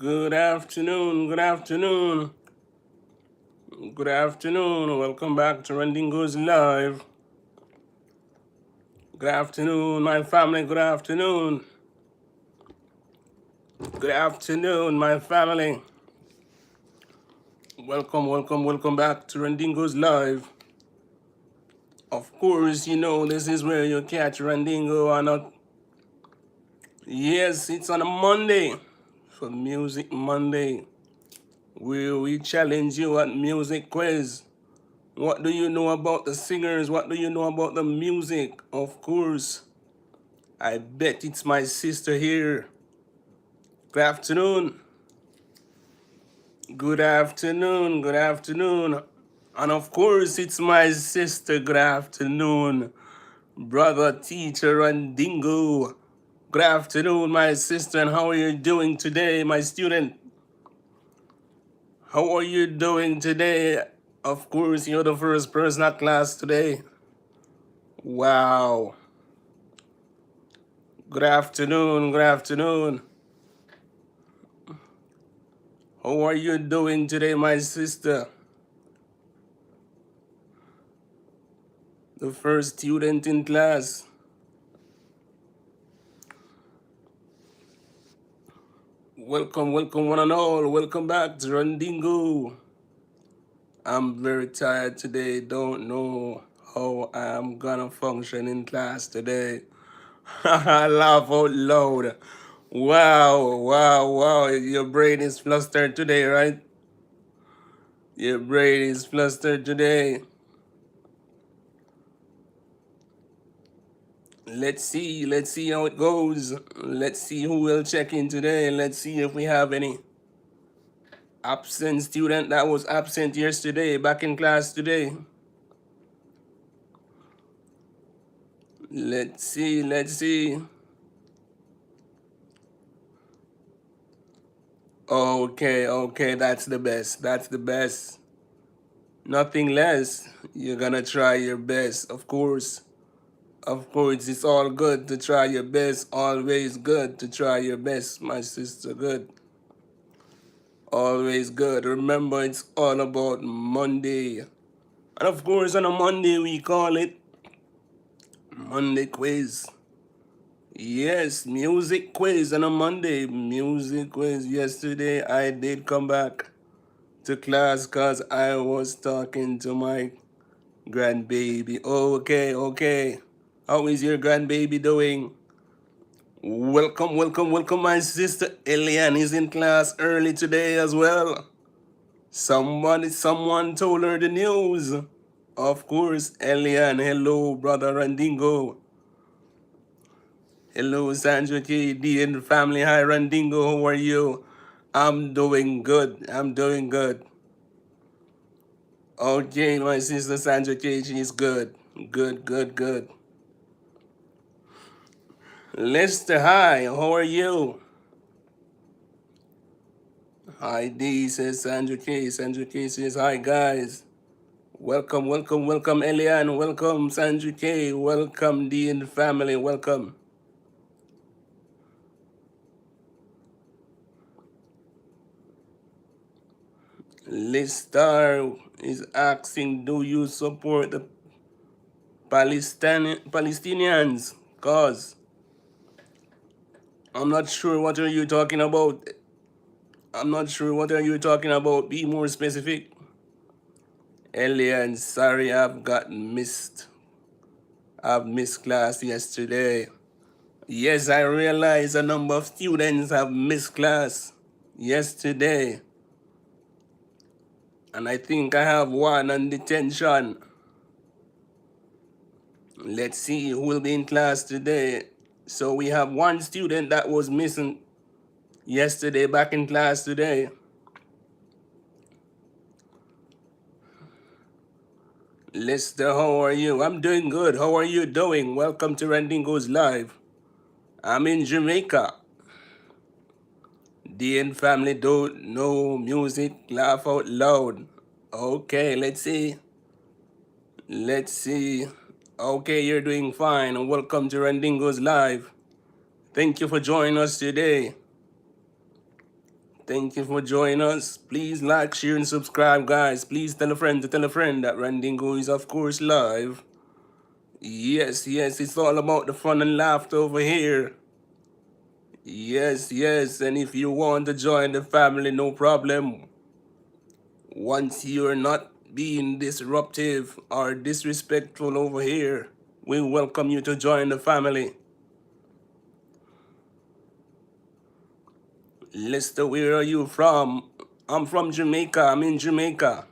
Good afternoon, good afternoon, good afternoon. Welcome back to Randingo's Live. Good afternoon, my family, good afternoon. Good afternoon, my family. Welcome back to Randingo's Live. Of course, you know this is where you catch Randingo on a... Yes, it's on a Monday for Music Monday, where we challenge you at music quiz. What do you know about the singers? What do you know about the music? Of course, I bet it's my sister here. Good afternoon. Good afternoon. Good afternoon. And of course, it's my sister. Good afternoon. Brother Teacher Randingo. Good afternoon, my sister. And how are you doing today, my student? How are you doing today? Of course, you're the first person at class today. Wow. Good afternoon. Good afternoon. How are you doing today, my sister? The first student in class. Welcome one and all. Welcome back to Randingo. I'm very tired today. Don't know how I'm gonna function in class today. Laugh out loud. Wow. Your brain is flustered today, right? Your brain is flustered today. Let's see how it goes. Let's see who will check in today. Let's see if we have any absent student that was absent yesterday, back in class today. Let's see. Okay, that's the best. Nothing less. You're gonna try your best, of course. Of course, it's all good to try your best. Always good to try your best, my sister. Good. Always good. Remember, it's all about Monday. And of course, on a Monday, we call it Monday Quiz. Yes, music quiz on a Monday. Music quiz. Yesterday, I did come back to class because I was talking to my grandbaby. Okay. How is your grandbaby doing? Welcome. My sister Eliane is in class early today as well. Someone told her the news. Of course, Eliane. Hello, brother Randingo. Hello, Sandra KD and family. Hi, Randingo. How are you? I'm doing good. Okay, my sister Sandra K, she's good. Good. Lester, hi. How are you? Hi, D says Sandra K. Sandra K says hi, guys. Welcome, Eliane. Welcome, Sandra K. Welcome, D and family. Welcome. Lister is asking, do you support the Palestinians? Cause I'm not sure what are you talking about. Be more specific. Elian, sorry I've missed class yesterday. Yes, I realize a number of students have missed class yesterday. And I think I have one on detention. Let's see who will be in class today. So we have one student that was missing yesterday back in class today. Lester, how are you? I'm doing good. How are you doing? Welcome to Randingo's Live. I'm in Jamaica. D and family don't know music. Laugh out loud. Okay, let's see. Okay, you're doing fine. Welcome to Randingo's Live. Thank you for joining us today. Thank you for joining us. Please like, share, and subscribe, guys. Please tell a friend to tell a friend that Randingo is, of course, live. Yes, yes, it's all about the fun and laughter over here. Yes, yes, and if you want to join the family, no problem. Once you're not being disruptive or disrespectful over here, we welcome you to join the family. Lester, where are you from? I'm from Jamaica. I'm in Jamaica.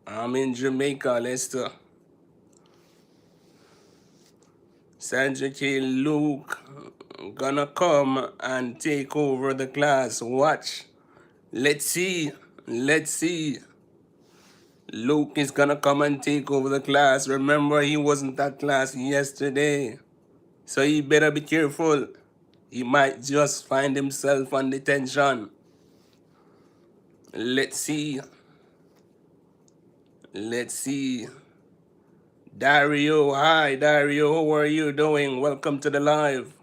I'm in Jamaica, Lester. Sandra K. Luke gonna come and take over the class. Watch. Let's see. Let's see. Luke is gonna come and take over the class. Remember, he wasn't at class yesterday. So he better be careful. He might just find himself on detention. Let's see. Let's see. Dario, hi Dario, how are you doing? Welcome to the live.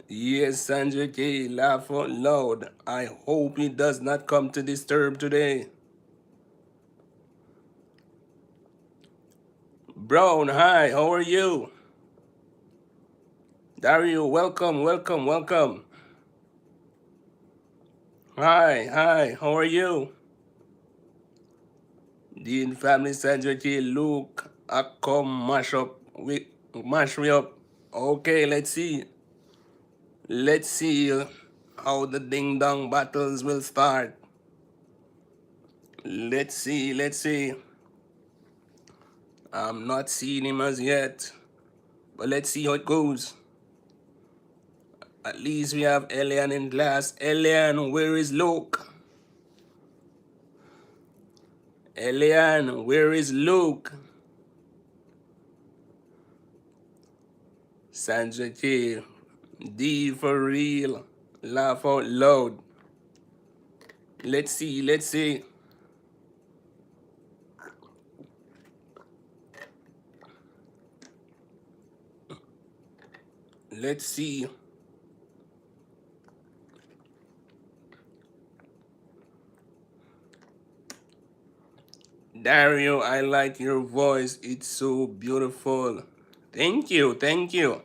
Yes, Sandra K, laugh out loud. I hope he does not come to disturb today. Brown, hi, how are you? Dario, welcome, welcome, welcome. Hi, hi, how are you? Dean family, Sandra K, Luke, I come mash me up. Okay, let's see. Let's see how the ding dong battles will start. Let's see, let's see. I'm not seeing him as yet, but let's see how it goes. At least we have Elian in class. Elian, where is Luke? Elian, where is Luke? Sandra K. D for real. Laugh out loud. Let's see, let's see. Let's see. Dario, I like your voice. It's so beautiful. Thank you, thank you.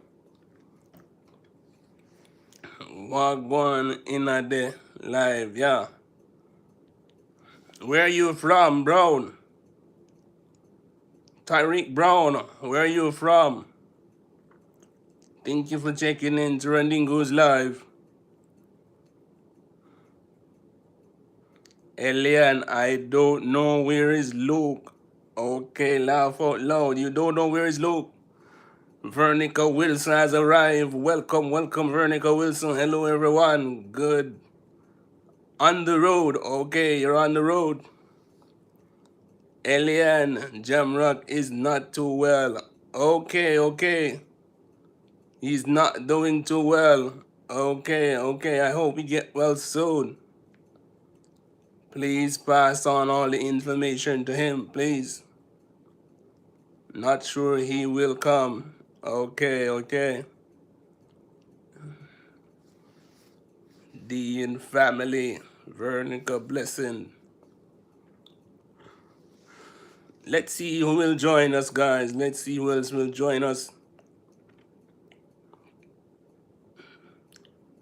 Wagwan in a day live, yeah. Where are you from, Brown? Tyreek Brown, where are you from? Thank you for checking in to Randingo's live. Elian, I don't know where is Luke. Okay, laugh out loud. You don't know where is Luke. Vernica Wilson has arrived. Welcome, welcome, Vernica Wilson. Hello, everyone. Good. On the road. Okay, you're on the road. Elian, Jamrock is not too well. Okay, okay. He's not doing too well. Okay, okay. I hope he get well soon. Please pass on all the information to him, please. Not sure he will come. Okay, okay. Dean family, Vernica blessing. Let's see who will join us, guys. Let's see who else will join us.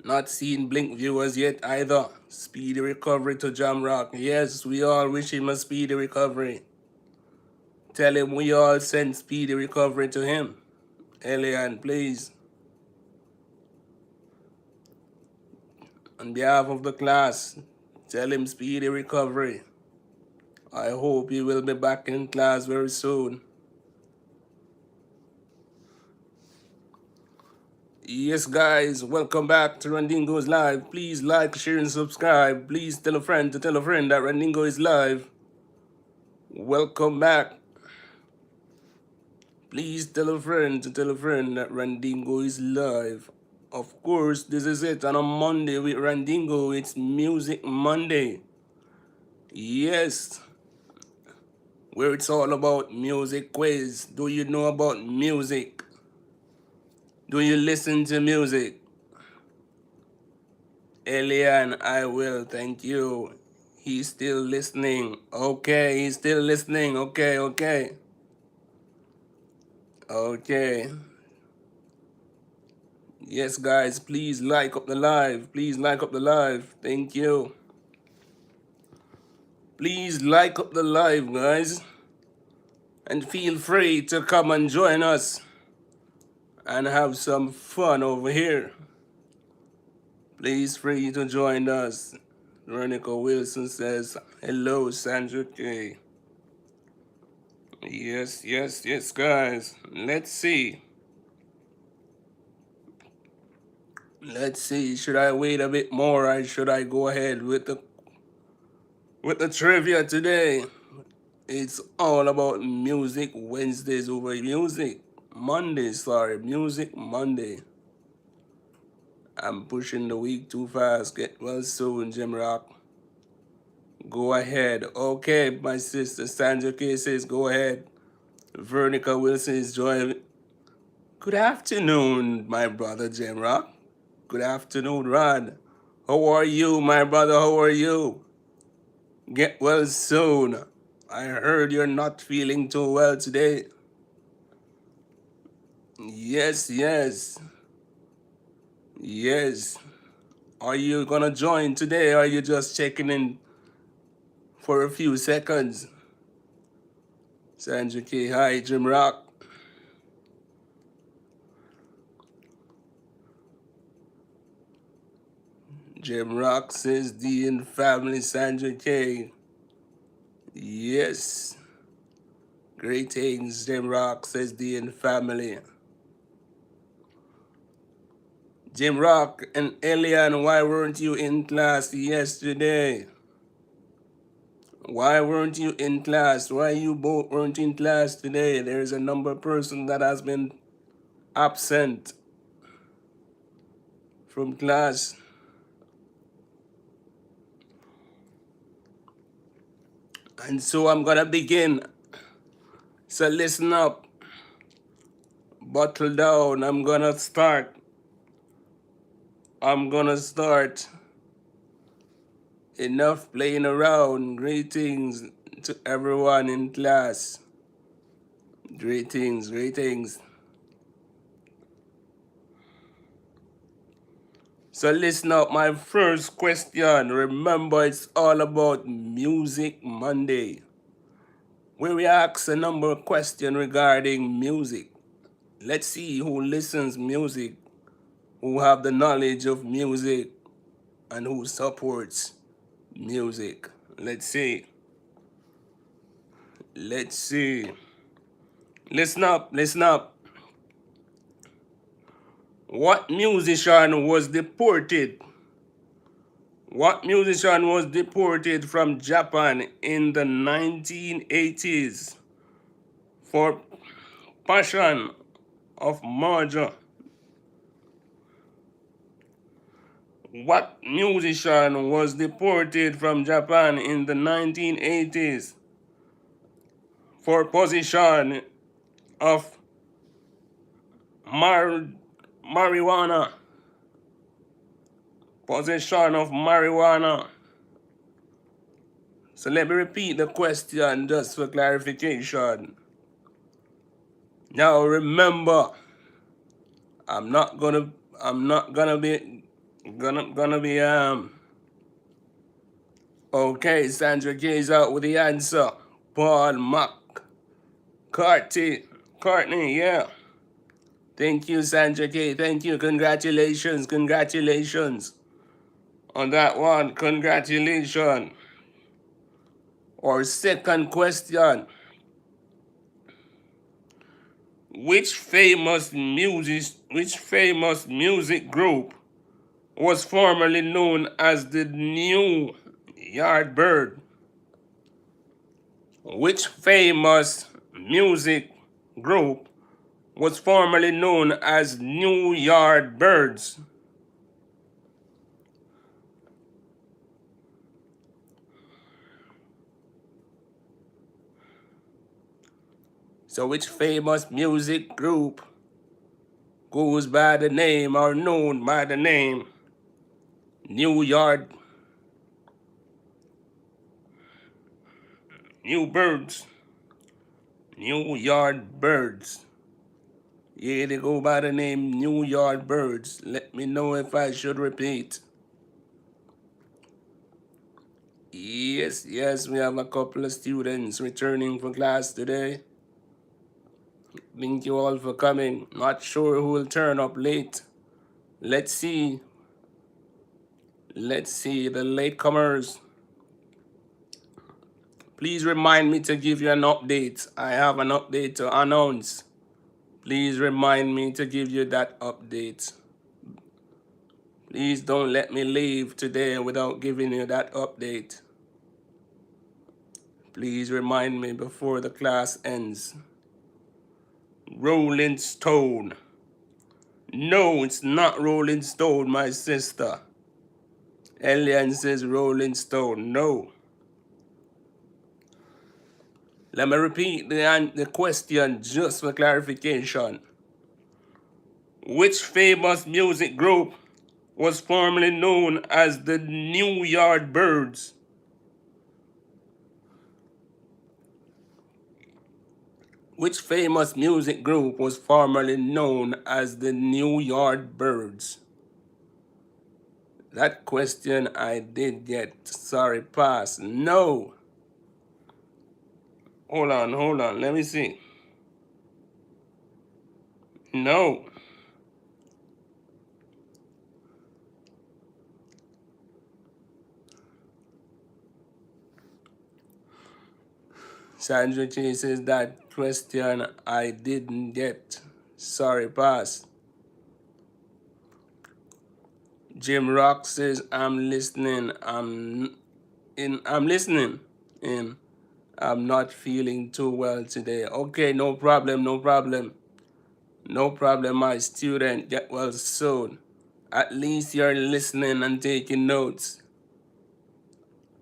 Not seeing Blink viewers yet either. Speedy recovery to Jamrock. Yes, we all wish him a speedy recovery. Tell him we all send speedy recovery to him. Elian, please. On behalf of the class, tell him speedy recovery. I hope he will be back in class very soon. Yes, guys, welcome back to Randingo's Live. Please like, share, and subscribe. Please tell a friend to tell a friend that Randingo is live. Welcome back. Please tell a friend to tell a friend that Randingo is live. Of course, this is it on a Monday with Randingo. It's Music Monday. Yes, where it's all about music quiz. Do you know about music? Do you listen to music? Elian, I will, thank you. He's still listening. Okay, he's still listening. Okay, okay. Okay. Yes, guys, please like up the live. Please like up the live. Thank you. Please like up the live, guys. And feel free to come and join us and have some fun over here. Please free to join us. Veronica Wilson says, hello, Sandra K. Yes, yes, yes, guys. Let's see. Let's see. Should I wait a bit more or should I go ahead with the trivia today? It's all about music Wednesdays over music. Monday, sorry, music Monday. I'm pushing the week too fast. Get well soon, Jim Rock. Go ahead. Okay, my sister Sandra K says go ahead. Veronica Wilson is joining. Good afternoon, my brother Jim Rock. Good afternoon, Rod. How are you, my brother? How are you? Get well soon. I heard you're not feeling too well today. Yes, yes, yes. Are you gonna join today or are you just checking in for a few seconds? Sandra K, hi, Jim Rock. Jim Rock says D and family, Sandra K. Yes. Greetings, Jim Rock says D and family. Jim Rock and Elian, why weren't you in class yesterday? Why weren't you in class? Why you both weren't in class today? There's a number of person that has been absent from class. And so I'm gonna begin. So listen up. Buckle down. I'm gonna start. Enough playing around. Greetings to everyone in class. Greetings, greetings. So listen up, my first question. Remember, it's all about Music Monday, where we ask a number of questions regarding music. Let's see who listens music, who have the knowledge of music, and who supports music. Let's see. Let's see. Listen up, listen up. What musician was deported? What musician was deported from Japan in the 1980s for passion of murder? What musician was deported from Japan in the 1980s for possession of marijuana? Possession of marijuana. So let me repeat the question just for clarification. Now remember, I'm not gonna be okay, Sandra K is out with the answer. Paul Courtney, yeah. Thank you, Sandra K. Thank you. Congratulations. Congratulations on that one. Congratulations. Our second question. Which famous music group was formerly known as the New Yardbird? Which famous music group was formerly known as New Yardbirds? So which famous music group goes by the name or known by the name New Yard, New Birds, New Yard Birds. Yeah, they go by the name New Yard Birds. Let me know if I should repeat. Yes, yes, we have a couple of students returning for class today. Thank you all for coming. Not sure who will turn up late. Let's see. Let's see the latecomers. Please remind me to give you an update. I have an update to announce. Please remind me to give you that update. Please don't let me leave today without giving you that update. Please remind me before the class ends. Rolling Stone. No, it's not Rolling Stone, my sister. Elian says Rolling Stone. No. Let me repeat the question just for clarification. Which famous music group was formerly known as the New Yardbirds? Which famous music group was formerly known as the New Yardbirds? That question I did get. Sorry, pass. No. Hold on. Let me see. No. Sandra J says that question I didn't get. Sorry, pass. Jim Rock says I'm listening. I'm listening. In. I'm not feeling too well today. Okay, no problem, no problem. No problem, my student. Get well soon. At least you're listening and taking notes.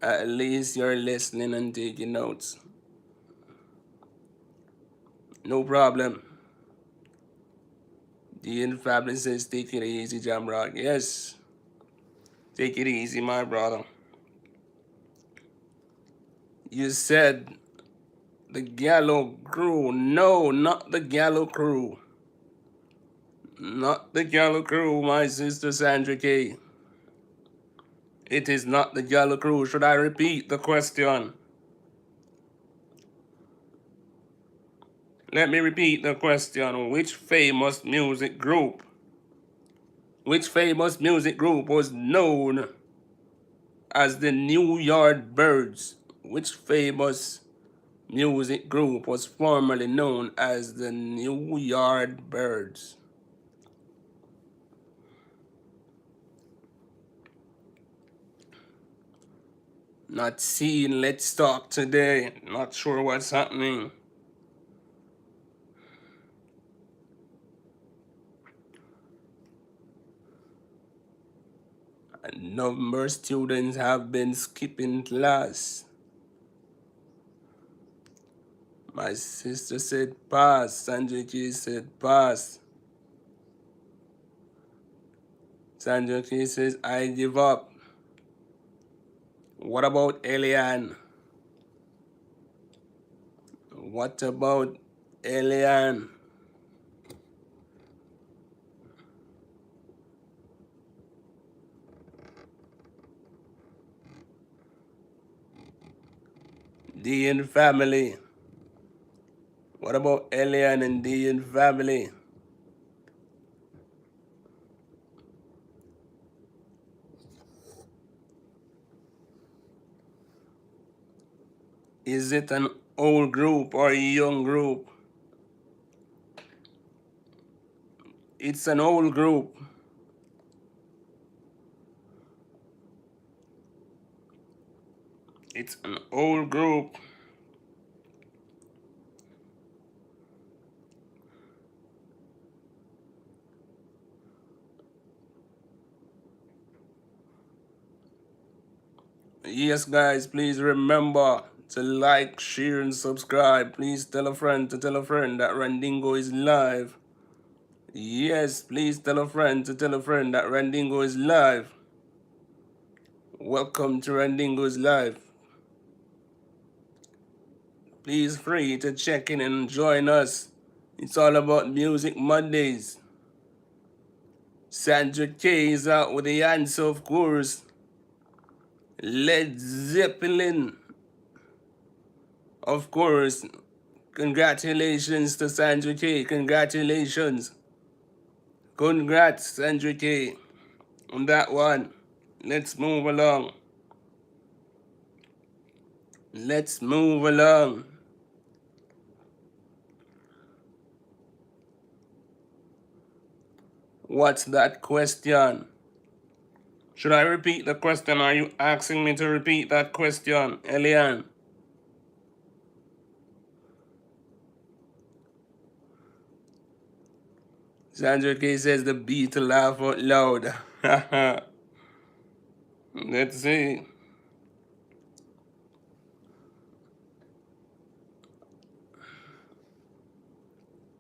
At least you're listening and taking notes. No problem. The infamous says take it easy, Jamrock. Yes. Take it easy, my brother. You said the Gallo Crew. No, not the Gallo Crew. Not the Gallo Crew, my sister Sandra K. It is not the Gallo Crew. Should I repeat the question? Let me repeat the question. Which famous music group was known as the New Yardbirds? Which famous music group was formerly known as the New Yardbirds? Not seeing Let's Talk today. Not sure what's happening. A number of students have been skipping class. My sister said pass. Sandra K said pass. Sandra K says I give up. What about Elian? What about Elian? Dean family. What about Elian and Dean family? Is it an old group or a young group? It's an old group. It's an old group. Yes, guys, please remember to like, share, and subscribe. Please tell a friend to tell a friend that Randingo is live. Yes, please tell a friend to tell a friend that Randingo is live. Welcome to Randingo's live. Please free to check in and join us. It's all about Music Mondays. Sandra K is out with the answer, of course. Led Zeppelin, of course. Congratulations to Sandra K. Congratulations. Congrats, Sandra K. On that one. Let's move along. Let's move along. What's that question? Should I repeat the question? Are you asking me to repeat that question, Eliane? Sandra K says the beat to laugh out loud. Let's see.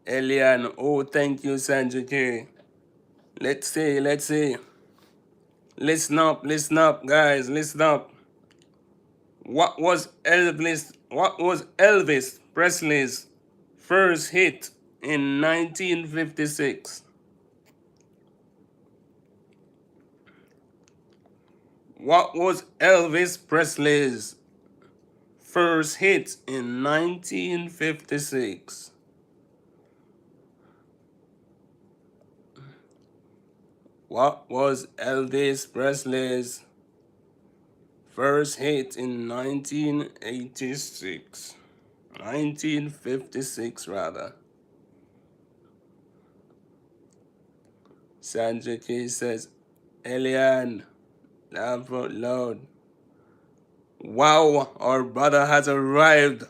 Eliane, oh, thank you, Sandra K. Let's see, let's see. Listen up, guys, listen up. What was Elvis Presley's first hit in 1956? What was Elvis Presley's first hit in 1956? What was Elvis Presley's first hit in 1986? 1956 rather. Sandra K says, Eliane, laugh out loud. Wow, our brother has arrived.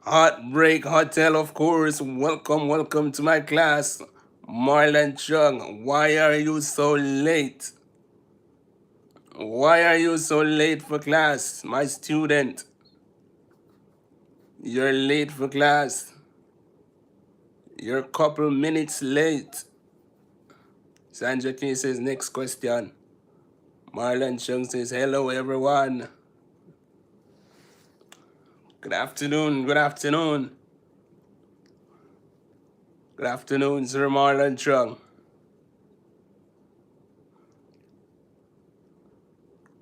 Heartbreak Hotel, of course. Welcome to my class. Marlon Chung, why are you so late? Why are you so late for class, my student? You're late for class. You're a couple minutes late. Sandra K says, next question. Marlon Chung says, hello everyone. Good afternoon, good afternoon. Good afternoon, Sir Marlon Chung.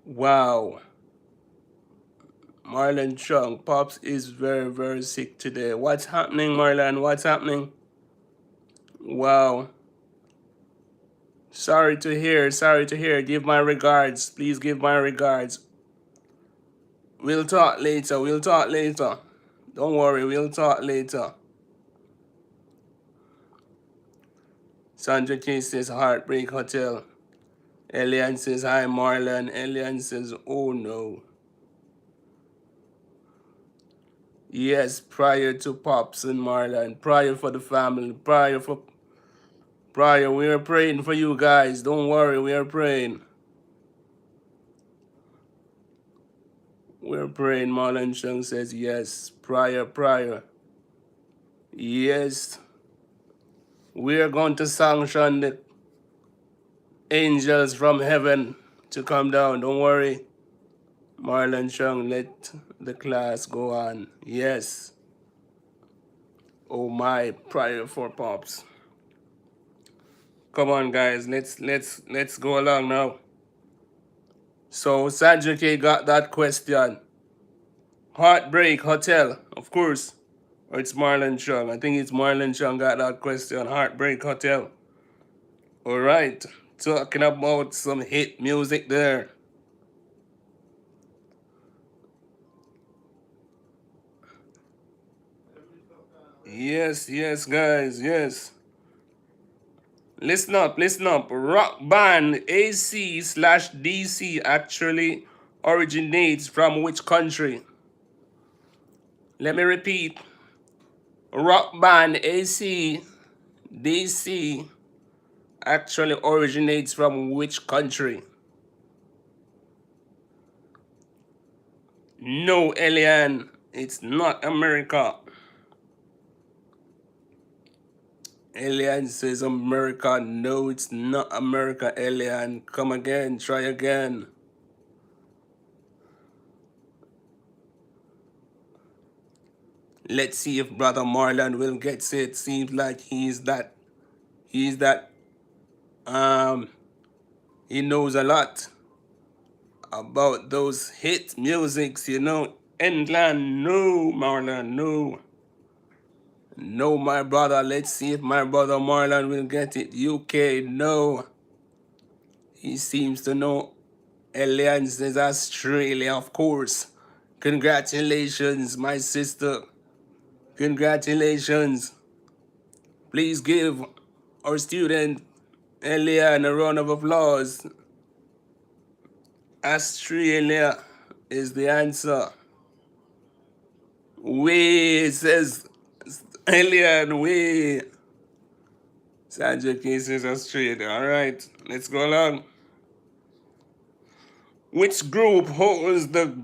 Wow. Marlon Chung, Pops is very, very sick today. What's happening, Marlon? What's happening? Wow. Sorry to hear, sorry to hear. Give my regards. Please give my regards. We'll talk later, we'll talk later. Don't worry, we'll talk later. Sandra K says Heartbreak Hotel. Elian says hi Marlon. Elian says oh no. Yes, prior to Pops and Marlon. Prior for the family. Prior. We are praying for you guys. Don't worry, we are praying. We're praying. Marlon Chung says yes. Prior. Yes. We are going to sanction the angels from heaven to come down. Don't worry. Marlon Chung, let the class go on. Yes. Oh my, prior for Pops. Come on guys, let's go along now. So Sandra K got that question. Heartbreak Hotel, of course. Or it's Marlon Chung. I think it's Marlon Chung got that question. Heartbreak Hotel. Alright. Talking about some hit music there. Yes, guys, yes. Listen up. Rock band AC/DC actually originates from which country? Let me repeat. Rock band AC/DC actually originates from which country? No, Elian, it's not America. Elian says America. No, it's not America, Elian. Come again, try again. Let's see if Brother Marlon will get it. Seems like he's that um he knows a lot about those hit musics, England, no, Marlon, no. No, my brother. Let's see if my brother Marlon will get it. UK, no. He seems to know. Alliance is Australia, of course. Congratulations, my sister. Congratulations. Please give our student Elian a round of applause. Australia is the answer. Way, says Elian, way. Sandra K says Australia. All right, let's go along. Which group holds the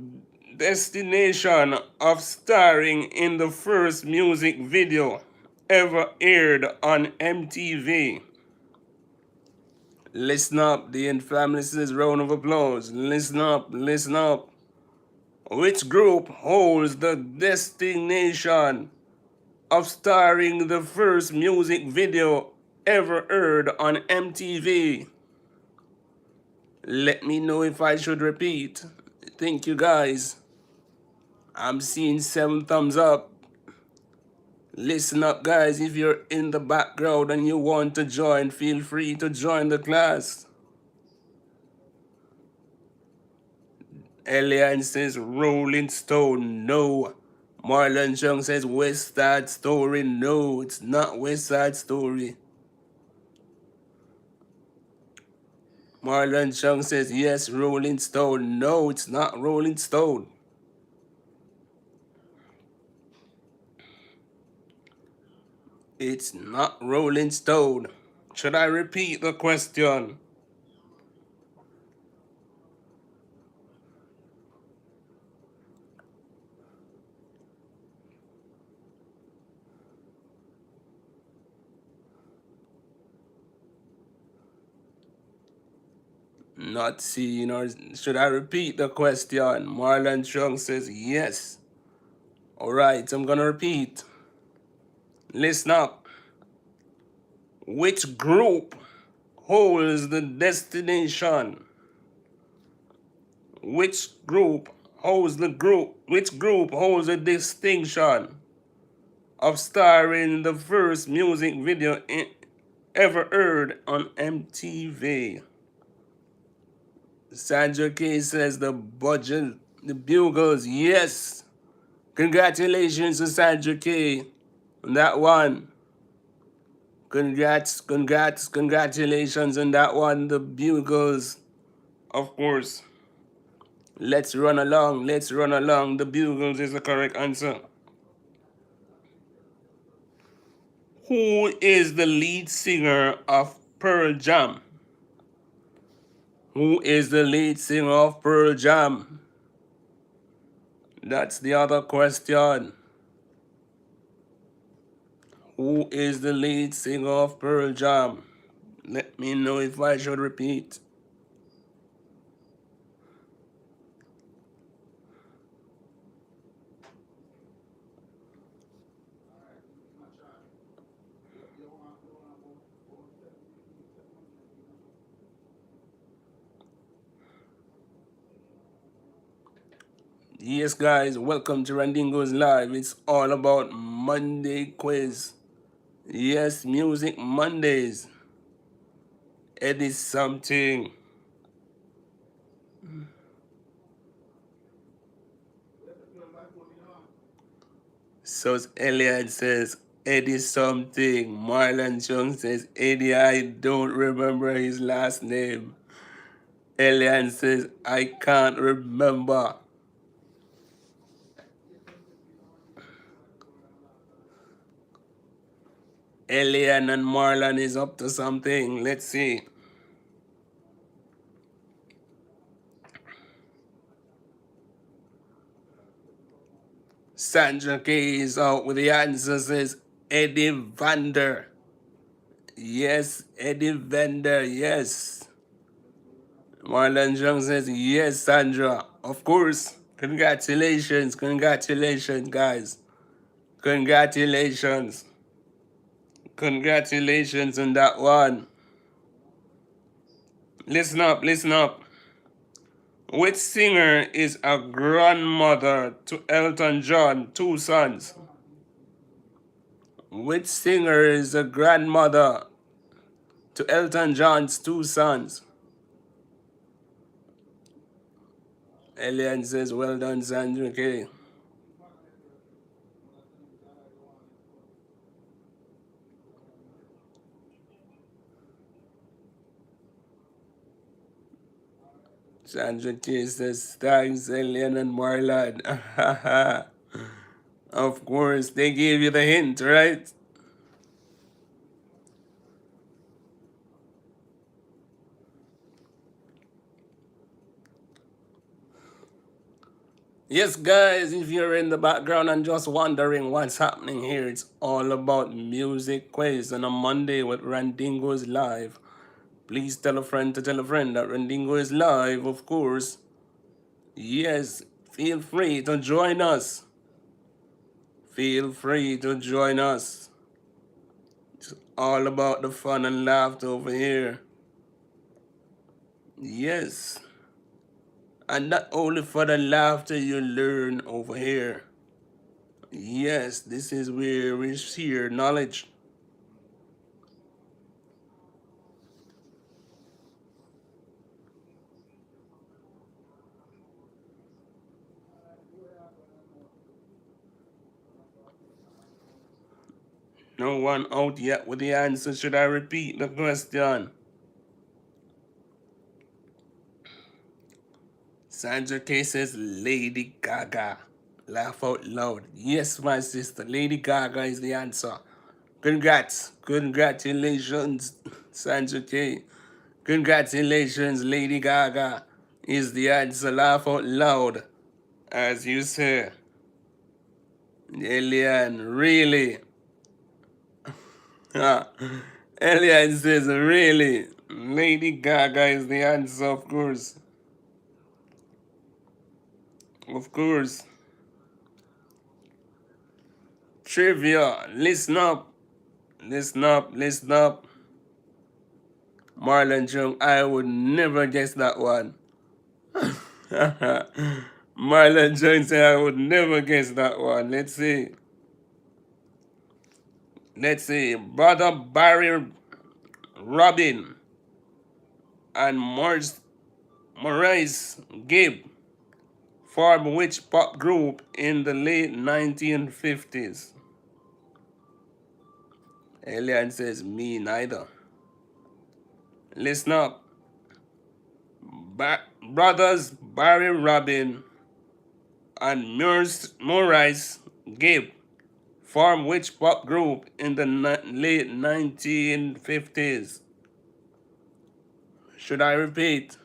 destination of starring in the first music video ever aired on MTV? Listen up, the infamous round of applause. Listen up, listen up. Which group holds the destination of starring the first music video ever aired on MTV? Let me know if I should repeat. Thank you guys. I'm seeing 7 thumbs up. Listen up, guys. If you're in the background and you want to join, feel free to join the class. Elian says Rolling Stone, no. Marlon Chung says West Side Story, no. It's not West Side Story. Marlon Chung says yes, Rolling Stone, no. It's not Rolling Stone. It's not Rolling Stone. Should I repeat the question? Not seeing, or should I repeat the question? Marlon Chung says yes. Alright, I'm gonna repeat. Listen up. Which group holds the destination? Which group holds the distinction of starring the first music video ever aired on MTV? Sandra K says the Bugles, yes. Congratulations to Sandra K on that one. Congratulations on that one, the Bugles, of course. Let's run along, the Bugles is the correct answer. Who is the lead singer of Pearl Jam? Who is the lead singer of Pearl Jam? That's the other question. Who is the lead singer of Pearl Jam? Let me know if I should repeat. Yes, guys, welcome to Randingo's Live. It's all about Monday quiz. Yes, Music Mondays. Edit something. So Elliot says, Eddie something. Marlon Chung says, Eddie, I don't remember his last name. Elian says, I can't remember. Elian and Marlon is up to something. Let's see. Sandra K is out with the answer, says Eddie Vander. Yes, Eddie Vender, yes. Marlon Jung says, yes, Sandra. Of course. Congratulations, congratulations, guys. Congratulations. Congratulations on that one. Listen up, listen up. Which singer is a grandmother to Elton John, two sons? Which singer is a grandmother to Elton John's two sons? Elian says, well done, Sandra K. Sandra K says, thanks, Elian and Marlon. Of course, they gave you the hint, right? Yes, guys, if you're in the background and just wondering what's happening here, it's all about music quiz on a Monday with Randingo is live. Please tell a friend to tell a friend that Randingo is live, of course. Yes, feel free to join us. Feel free to join us. It's all about the fun and laughter over here. Yes. And not only for the laughter you learn over here. Yes, this is where we share knowledge. No one out yet with the answer. Should I repeat the question? Sandra K says Lady Gaga. Laugh out loud. Yes, my sister. Lady Gaga is the answer. Congrats. Congratulations, Sandra K. Congratulations, Lady Gaga is the answer. Laugh out loud. As you say. Elian, really? Elian says, really? Lady Gaga is the answer, of course. Of course. Trivia. Listen up. Listen up. Listen up. Marlon Jung, I would never guess that one. Marlon Jung said I would never guess that one. Let's see. Let's see. Brother Barry Robin and Maurice Gibb formed which pop group in the late 1950s? Elian says, me neither. Listen up. Brothers Barry Robin and Maurice Gibb formed which pop group in the late 1950s? Should I repeat?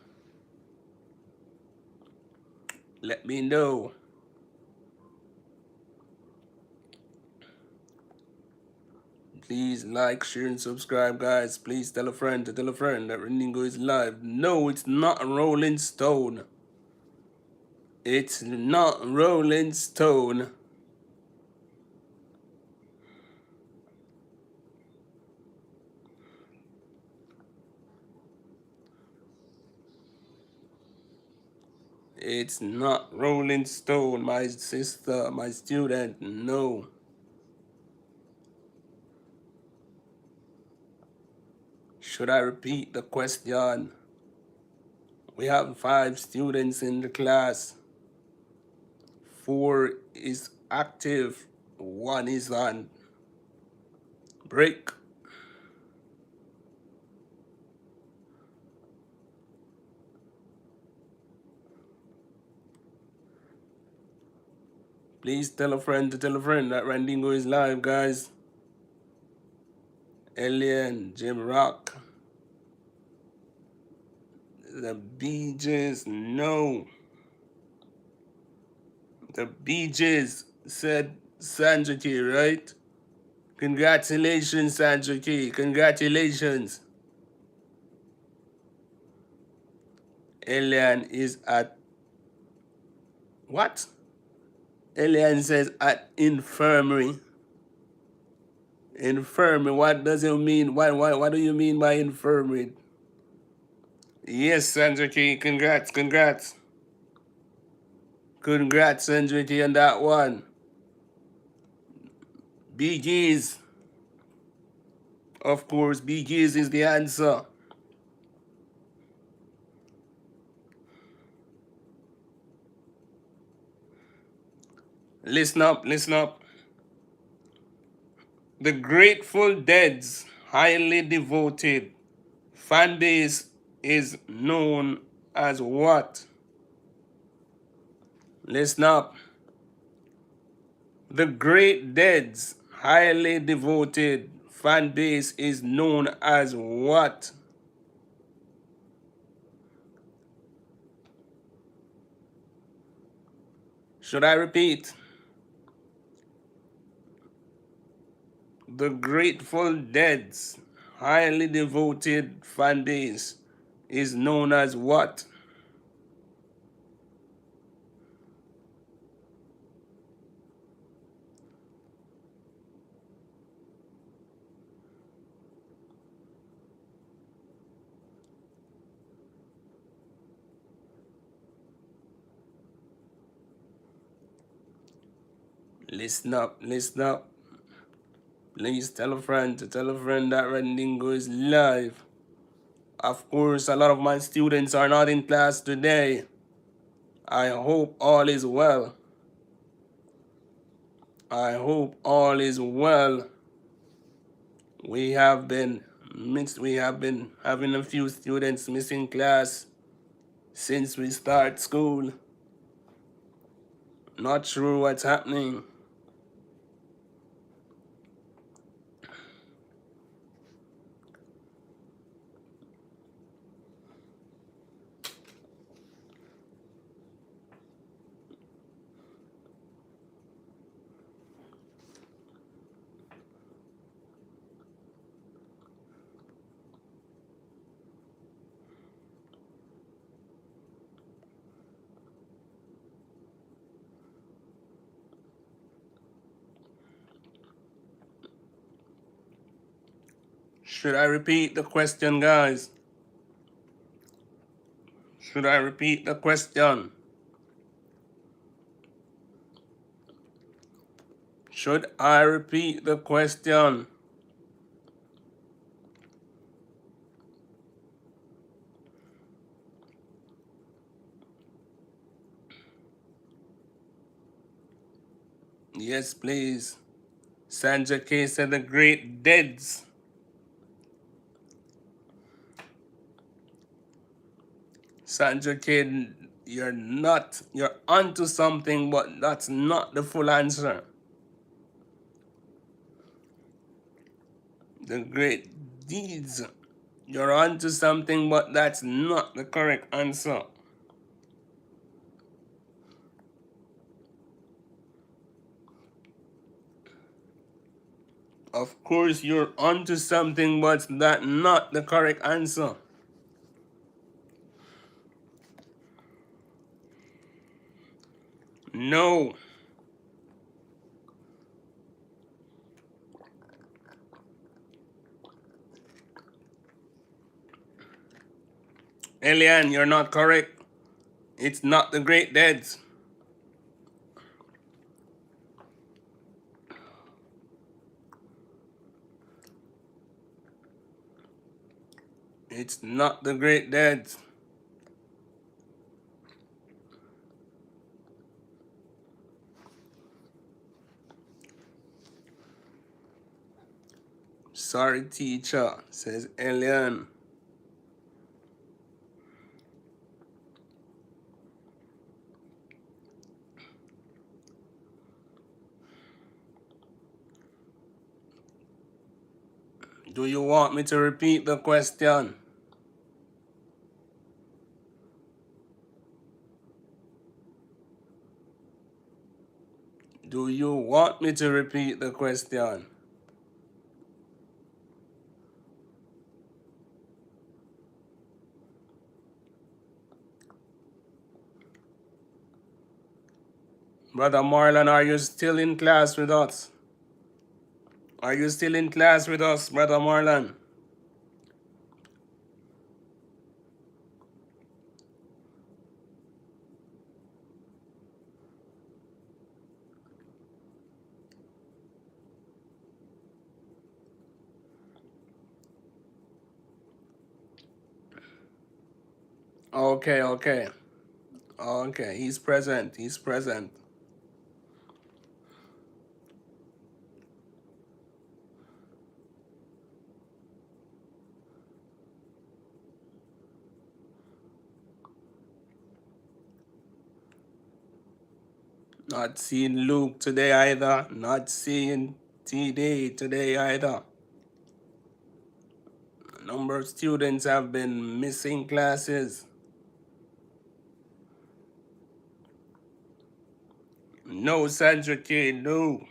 Let me know. Please like, share, and subscribe, guys. Please tell a friend to tell a friend that Randingo is live. No, it's not Rolling Stone. It's not Rolling Stone. It's not Rolling Stone, my sister, my student. No. Should I repeat the question? We have 5 students in the class. 4 is active. 1 is on break. Please tell a friend to tell a friend that Randingo is live, guys. Alien, Jim Rock. The Bee Gees, no. The Bee Gees said Sandra K, right? Congratulations, Sandra K. Congratulations. Elian is at what? Elian says at infirmary. Infirmary. What does it mean? What do you mean by infirmary? Yes, Sandra K. Congrats, congrats. Congrats, Sandra K, on that one. BGs. Of course, BGs is the answer. Listen up, listen up. The Grateful Dead's highly devoted fan base is known as what? Listen up. The Great Dead's highly devoted fan base is known as what? Should I repeat? The Grateful Dead's highly devoted fan base is known as what? Listen up, listen up. Please tell a friend to tell a friend that Randingo is live. Of course, a lot of my students are not in class today. I hope all is well. I hope all is well. We have been having a few students missing class since we start school. Not sure what's happening. Should I repeat the question, guys? Should I repeat the question? Should I repeat the question? Yes, please. Sandra K said the Great Deads. Sandra K, you're onto something, but that's not the full answer. The Great Deeds. You're onto something, but that's not the correct answer. Of course, you're onto something, but that's not the correct answer. No. Elian, you're not correct. It's not the Great Deads. It's not the Great Deads. Sorry, teacher, says Elian. Do you want me to repeat the question? Do you want me to repeat the question? Brother Marlon, are you still in class with us? Are you still in class with us, Brother Marlon? Okay, okay. Okay, he's present. He's present. Not seeing Luke today either. Not seeing TD today either. A number of students have been missing classes. No, Sandra K, no.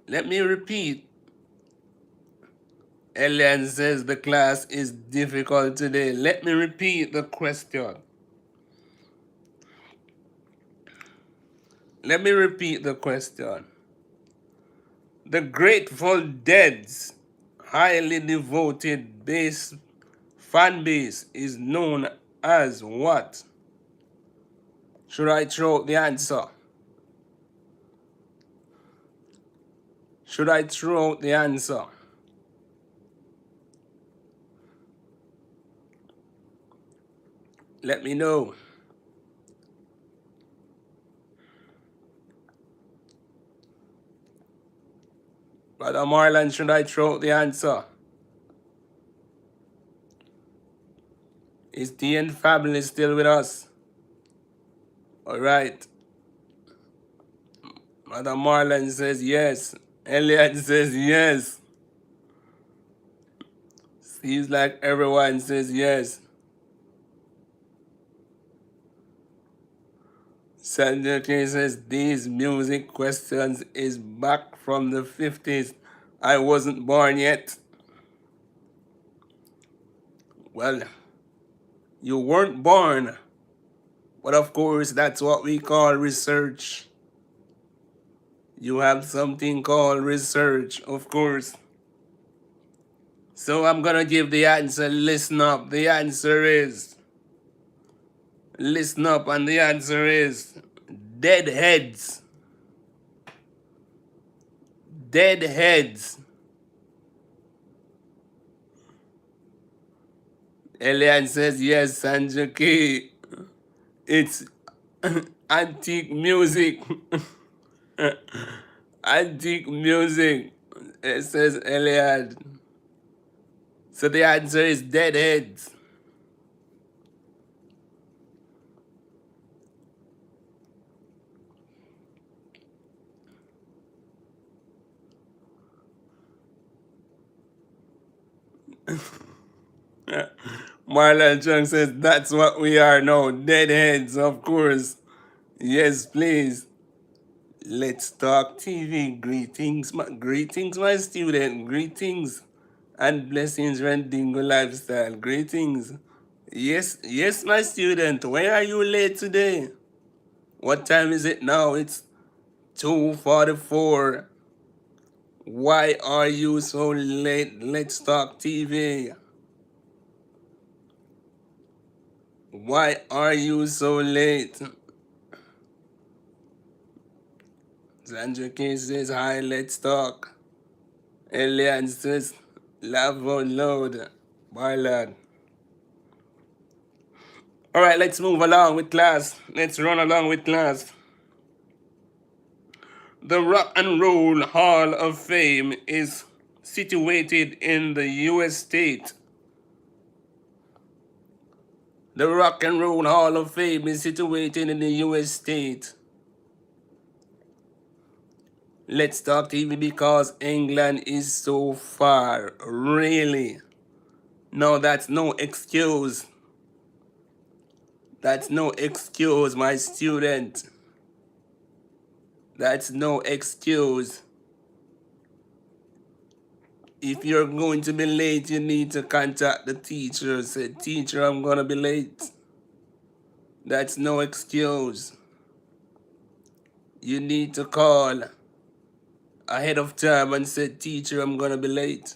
Let me repeat. Elian says the class is difficult today. Let me repeat the question. Let me repeat the question. The Grateful Dead's highly devoted fan base is known as what? Should I throw out the answer? Should I throw out the answer? Let me know. Brother Marlon, should I throw out the answer? Is TN family still with us? Alright. Brother Marlon says yes. Elliot says yes. Seems like everyone says yes. Sandra K says these music questions is back from the 50s. I wasn't born yet. Well, you weren't born. But of course, that's what we call research. You have something called research, of course. So I'm gonna give the answer. Listen up. The answer is. Listen up, and the answer is deadheads. Deadheads. Elian says yes, Sandra K. It's antique music. Antique music. It says Elian. So the answer is deadheads. Marlon Chung says that's what we are now. Deadheads, of course. Yes, please. Let's talk TV. Greetings, my student. Greetings and blessings, Randingo lifestyle. Greetings. Yes, my student. Where are you late today? What time is it now? It's 2:44. Why are you so late? Let's talk TV. Why are you so late? Sandra K says hi, let's talk. Elian says laugh out loud. Bye lad. Alright, let's move along with class. Let's run along with class. The Rock and Roll Hall of Fame is situated in the US state. The Rock and Roll Hall of Fame is situated in the US state. Let's talk TV because England is so far. Really? No, that's no excuse. That's no excuse, my student. That's no excuse. If you're going to be late, you need to contact the teacher. Say, teacher, I'm going to be late. That's no excuse. You need to call ahead of time and say, teacher, I'm gonna be late.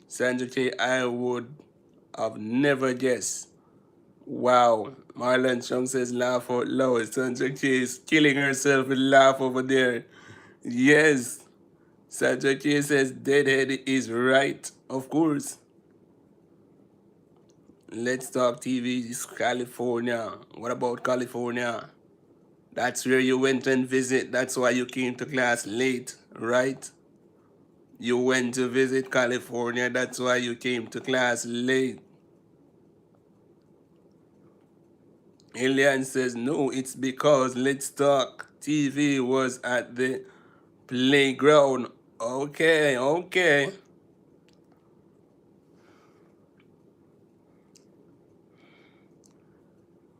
Sandra K, I would have never guessed. Wow. Marlon Chung says laugh out loud. Sandra K is killing herself with laugh over there. Yes. Sandra K says deadhead is right. Of course. Let's Talk TV is California. What about California? That's where you went and visit. That's why you came to class late, right? You went to visit California. That's why you came to class late. Elian says, no, it's because Let's Talk TV was at the playground. Okay, okay.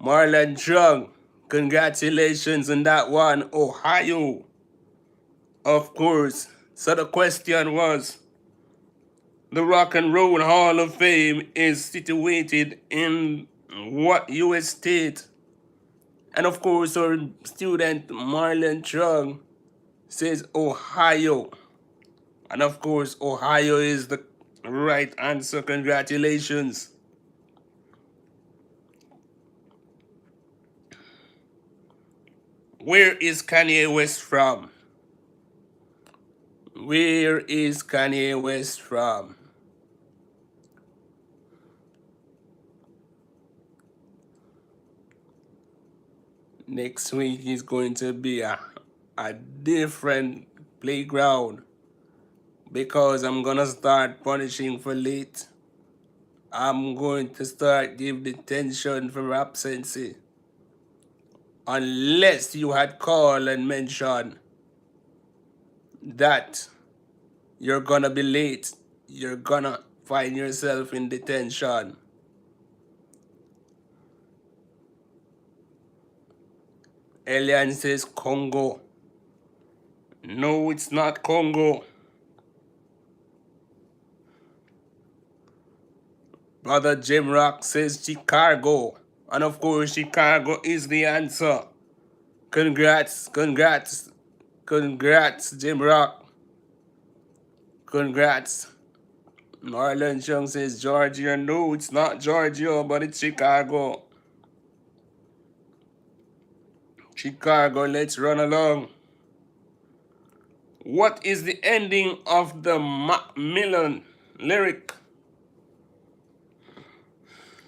Marlon Chung, congratulations on that one. Ohio. Of course. So the question was, the Rock and Roll Hall of Fame is situated in what US state? And of course, our student Marlon Chung says Ohio. And of course, Ohio is the right answer. Congratulations. Where is Kanye West from? Where is Kanye West from? Next week is going to be a different playground because I'm gonna start punishing for late. I'm going to start give detention for absency. Unless you had called and mentioned that you're gonna be late, you're gonna find yourself in detention. Elian says Congo. No, it's not Congo. Brother Jim Rock says Chicago. And of course, Chicago is the answer. Congrats, congrats, congrats, Jim Rock. Congrats. Marlon Chung says Georgia. No, it's not Georgia, but it's Chicago. Chicago, let's run along. What is the ending of the Macmillan lyric?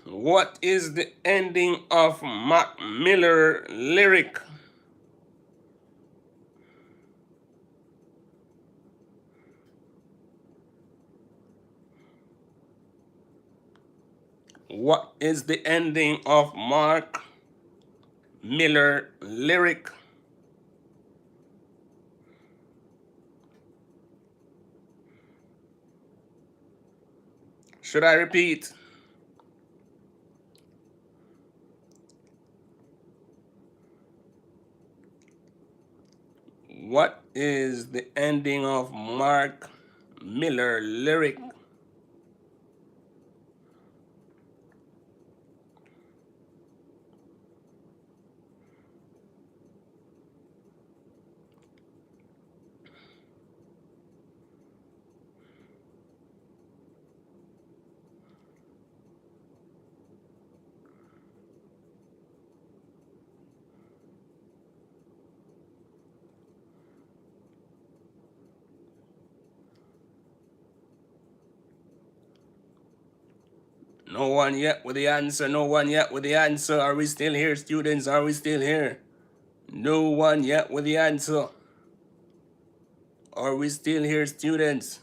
What is the ending of Mac Miller lyric? What is the ending of Mark Miller lyric? Should I repeat? What is the ending of Mark Miller lyric? No one yet with the answer. No one yet with the answer. Are we still here, students? Are we still here? No one yet with the answer. Are we still here, students?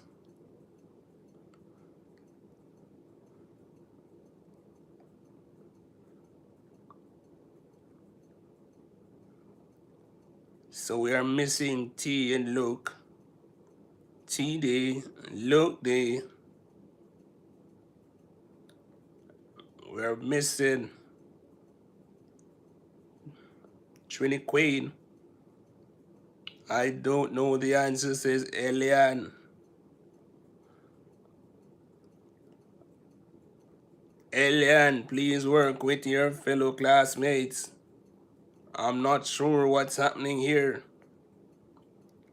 So we are missing T and Luke. T D, Luke D. We're missing Trini Queen. I don't know the answer, says Elian. Elian, please work with your fellow classmates. I'm not sure what's happening here.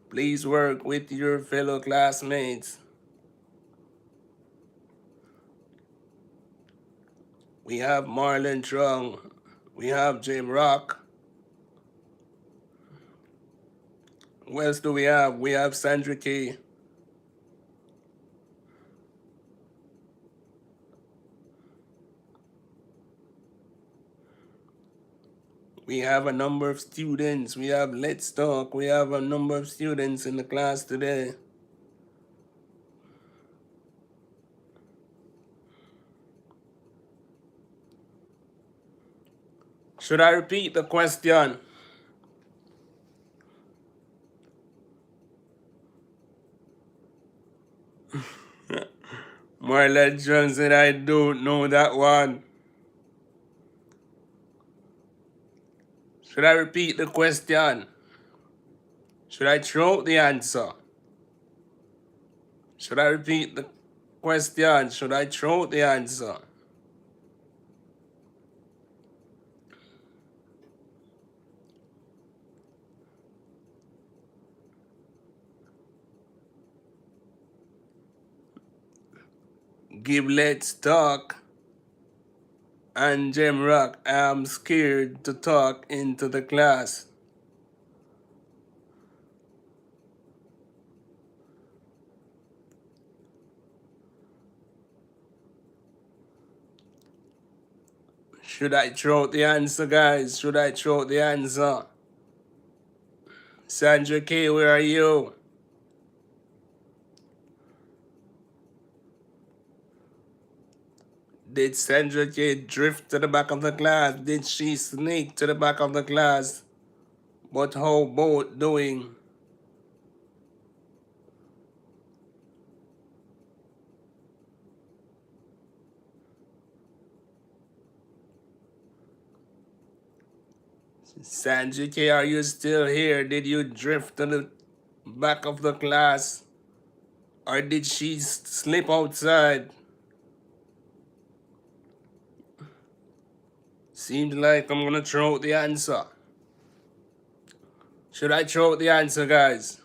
Please work with your fellow classmates. We have Marlon Trung. We have Jim Rock. Who else do we have? We have Sandra K. We have a number of students. We have Let's Talk. We have a number of students in the class today. Should I repeat the question? Marlon Jones said, I don't know that one. Should I repeat the question? Should I throw out the answer? Should I repeat the question? Should I throw out the answer? Give Let's Talk and Jim Rock, I'm scared to talk into the class. Should I throw out the answer, guys? Should I throw out the answer? Sandra K, where are you? Did Sandra K drift to the back of the class? Did she sneak to the back of the class? But how both doing? Sandra K, are you still here? Did you drift to the back of the class? Or did she slip outside? Seems like I'm gonna throw out the answer. Should I throw out the answer, guys?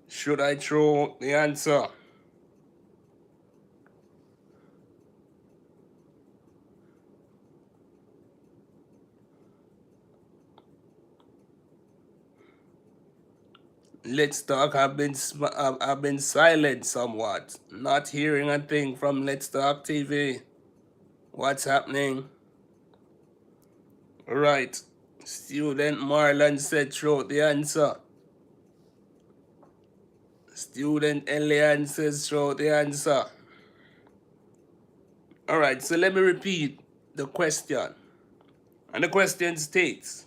Should I throw out the answer? Let's Talk. I've been silent somewhat, not hearing a thing from Let's Talk TV. What's happening? Right. Student Marlon said throw out the answer. Student Elian says throw out the answer. Alright, so let me repeat the question. And the question states,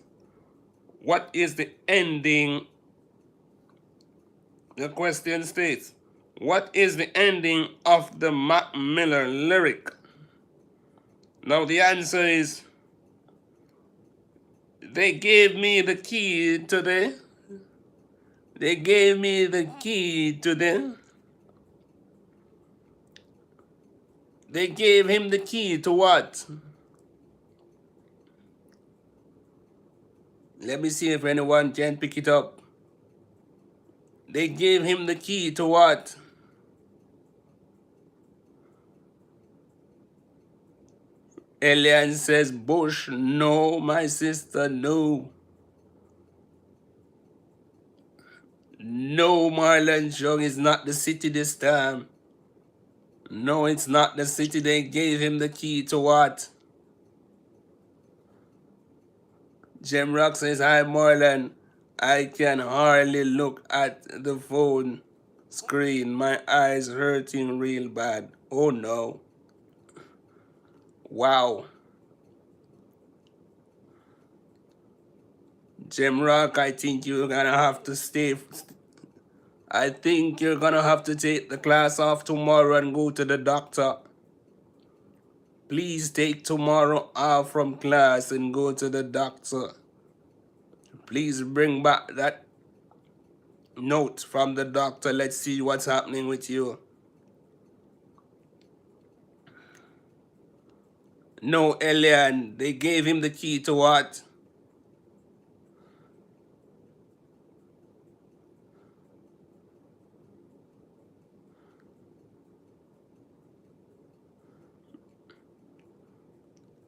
what is the ending? The question states, what is the ending of the Mac Miller lyric? Now the answer is, they gave me the key to the, they gave me the key to the, they gave him the key to what? Let me see if anyone can pick it up. They gave him the key to what? Elian says, Bush, no, my sister, no. No, Marlon Chung is not the city this time. No, it's not the city. They gave him the key to what? Jim Rock says, hi, Marlon. I can hardly look at the phone screen. My eyes hurting real bad. Oh, no. Wow. Jim Rock, I think you're gonna have to stay. I think you're gonna have to take the class off tomorrow and go to the doctor. Please take tomorrow off from class and go to the doctor. Please bring back that note from the doctor. Let's see what's happening with you. No, Elian. They gave him the key to what?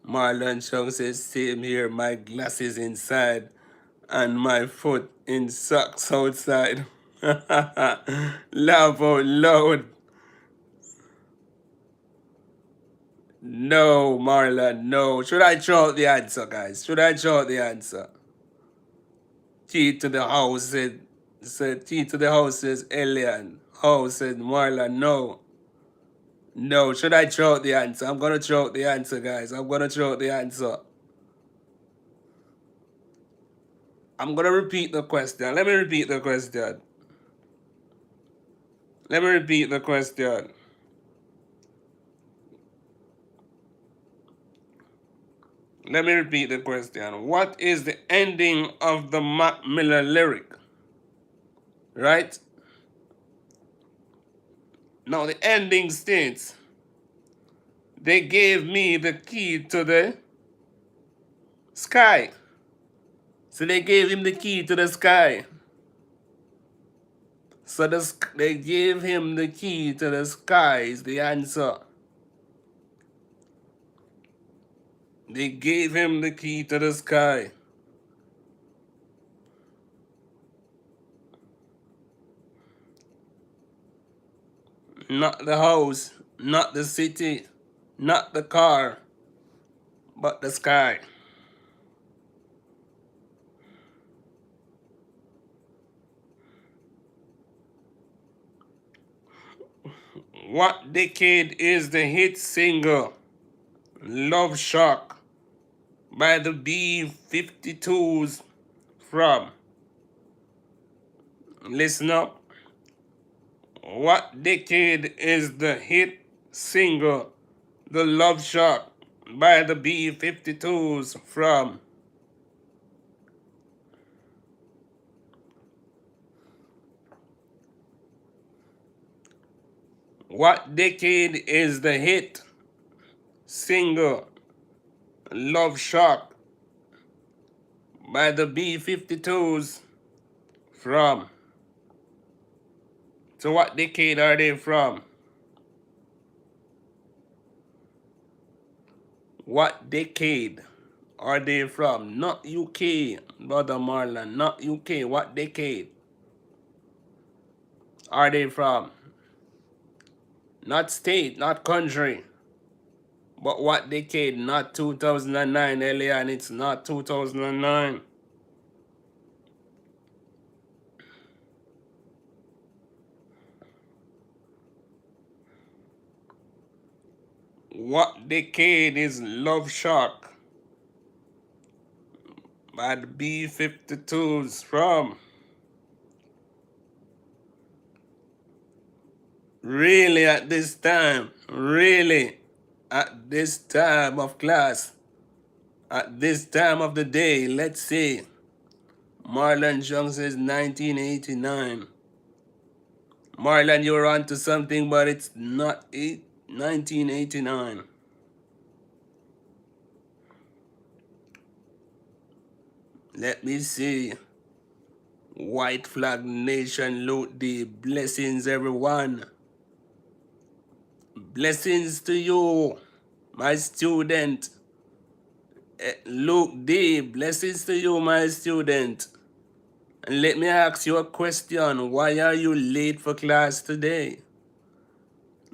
Marlon Chung says, same here, my glasses inside and my foot in socks outside. Laugh out loud. No, Marlon, no. Should I throw out the answer, guys? Should I throw out the answer? Key to the house said key to the house says Elian. House said Marlon, no. No, should I throw out the answer? I'm gonna throw out the answer, guys. I'm gonna throw out the answer. I'm gonna repeat the question. Let me repeat the question. Let me repeat the question. Let me repeat the question. What is the ending of the Mac Miller lyric? Right? Now the ending states, they gave me the key to the sky. So they gave him the key to the sky. So they gave him the key to the sky is the answer. They gave him the key to the sky. Not the house, not the city, not the car, but the sky. What decade is the hit single Love Shock by the B-52s from? Listen up. What decade is the hit single The Love Shock by the B-52s from? What decade is the hit single Love Shock by the B-52s from? So what decade are they from? What decade are they from? Not UK, Brother Marlon, not UK. What decade are they from? Not state, not country. But what decade? Not 2009, Elian. It's not 2009. What decade is Love Shock by the B-52s from? Really at this time? Really at this time of class? At this time of the day? Let's see. Marlon Jung says 1989. Marlon, you're on to something, but it's not 1989. Let me see. White Flag Nation loot the blessings, everyone. Blessings to you, my student. Luke D, blessings to you, my student. And let me ask you a question. Why are you late for class today?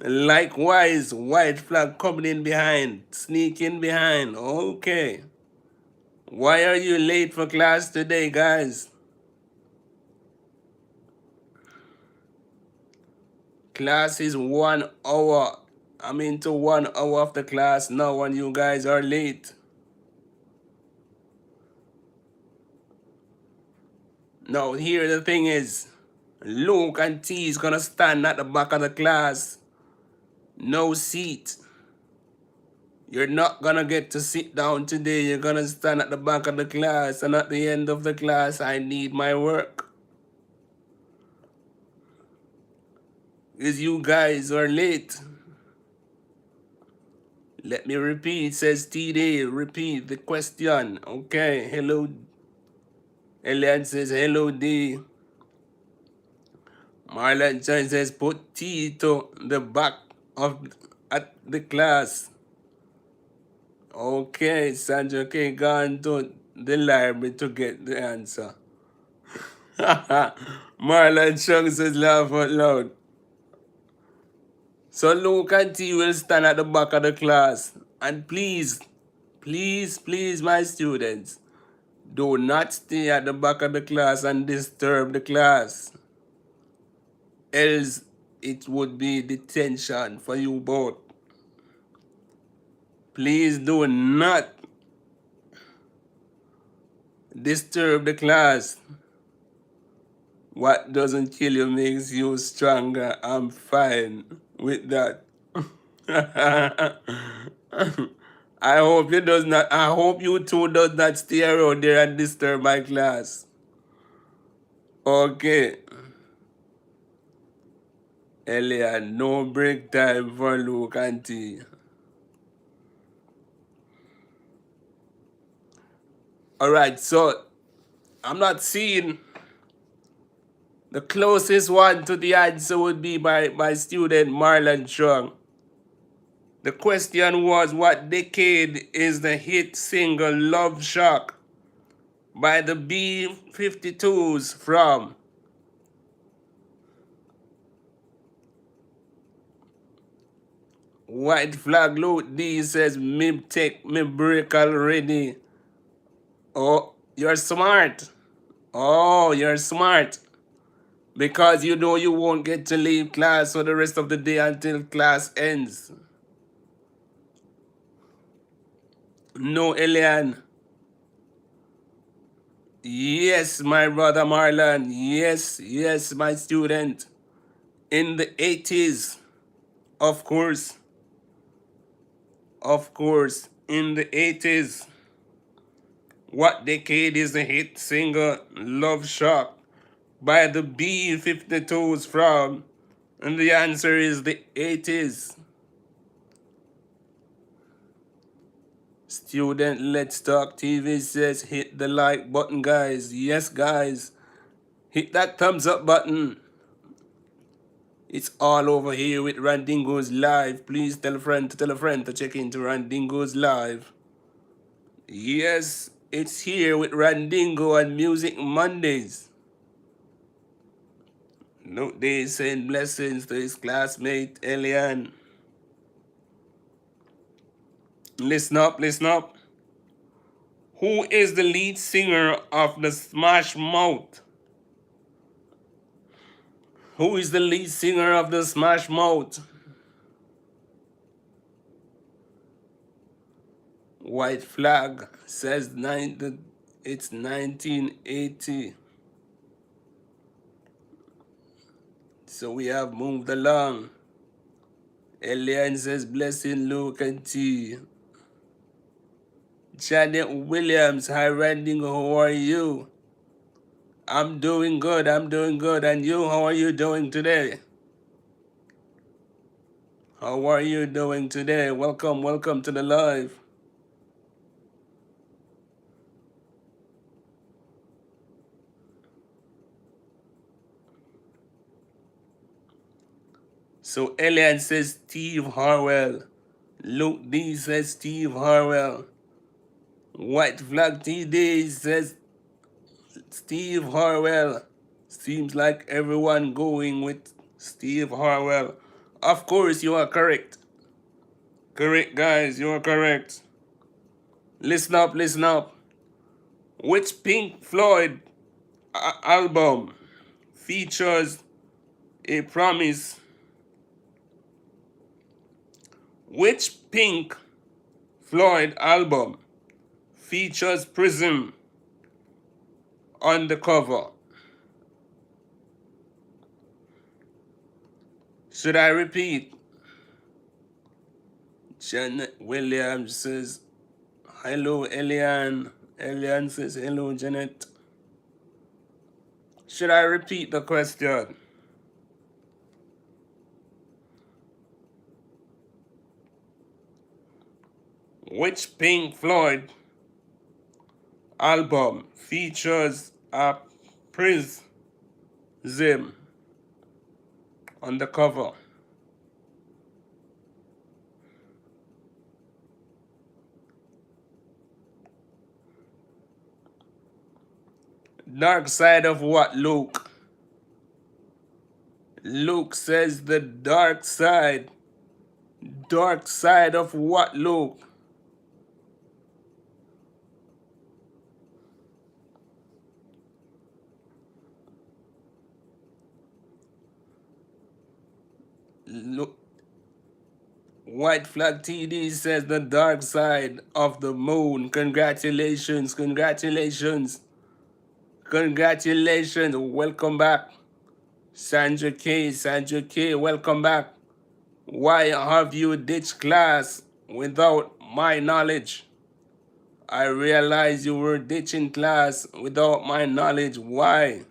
Likewise, White Flag coming in behind, sneaking behind. Okay. Why are you late for class today, guys? Class is 1 hour. I'm into 1 hour of the class now and you guys are late. Now here the thing is, Luke and T is gonna stand at the back of the class. No seat. You're not gonna get to sit down today. You're gonna stand at the back of the class, and at the end of the class, I need my work. Because you guys are late. Let me repeat, says TD. Repeat the question. Okay, hello. Elian says hello D. Marlon Chan says put T to the back of at the class. Okay, Sandra K gone to the library to get the answer. Marlon Chung says laugh out loud. So Luke and T will stand at the back of the class. And please, please, please, my students, do not stay at the back of the class and disturb the class. Else it would be detention for you both. Please do not disturb the class. What doesn't kill you makes you stronger. I'm fine with that. I hope you two does not stay around there and disturb my class. Okay. Elia, no break time for Luke and T. Alright, so I'm not seeing the closest one to the answer would be my student Marlon Chung. The question was, what decade is the hit single Love Shock by the B-52s from? White Flag Loot D says, me take me break already. Oh, you're smart. Oh, you're smart. Because you know you won't get to leave class for the rest of the day until class ends. No, Elian. Yes, my brother Marlon. Yes, yes, my student. In the 80s, of course. Of course, in the 80s. What decade is the hit single Love Shock by the B-52s from? And the answer is the 80s. Student Let's Talk TV says hit the like button, guys. Yes, guys. Hit that thumbs up button. It's all over here with Randingo's Live. Please tell a friend to check into Randingo's Live. Yes, it's here with Randingo on Music Mondays. No days saying blessings to his classmate Elian. Listen up, listen up. Who is the lead singer of the Smash Mouth? Who is the lead singer of the Smash Mouth? White Flag says it's 1980. So we have moved along. Elian says blessing Luke and T. Janet Williams, hi Randingo, how are you? I'm doing good, And you, how are you doing today? How are you doing today? Welcome, welcome to the live. So Elian says Steve Harwell. Luke D says Steve Harwell. White Flag TD says Steve Harwell. Seems like everyone going with Steve Harwell. Of course, you are correct. Correct, guys, you are correct. Listen up, listen up. Which Pink Floyd album features a promise? Which Pink Floyd album features Prism on the cover? Should I repeat? Janet Williams says, hello, Elian. Elian says, hello, Janet. Should I repeat the question? Which Pink Floyd album features a prism on the cover? Dark side of what, Luke? Luke says the dark side. Dark side of what, Luke? Luke. White Flag TD says the dark side of the moon. Congratulations, congratulations, congratulations. Welcome back. Sandra K, welcome back. Why have you ditched class without my knowledge? I realized you were ditching class without my knowledge. Why?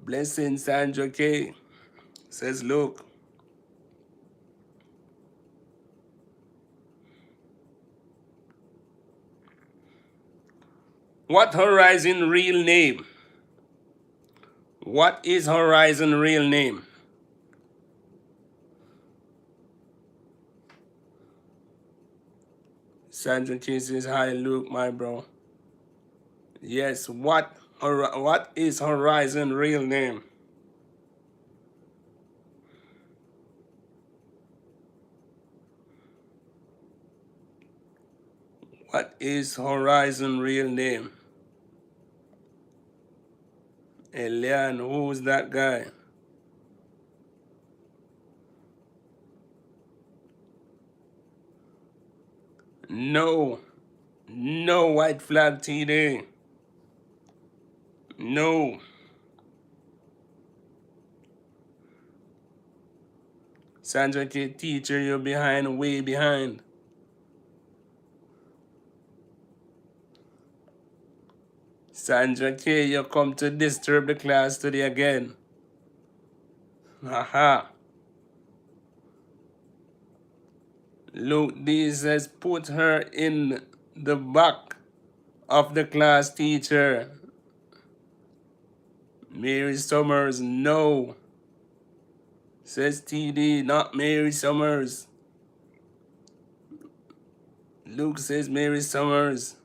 Blessing Sandra K, says Luke. What Horizon real name? What is Horizon real name? Sandra K says, hi Luke, my bro. Yes, what is Horizon real name? What is Horizon real name? Elian, who's that guy? No, no White Flag TD. No. Sandra K teacher, you're behind, way behind. Sandra K, you come to disturb the class today again. Haha. Luke D says, put her in the back of the class, teacher. Mary Summers, no. Says TD, not Mary Summers. Luke says Mary Summers.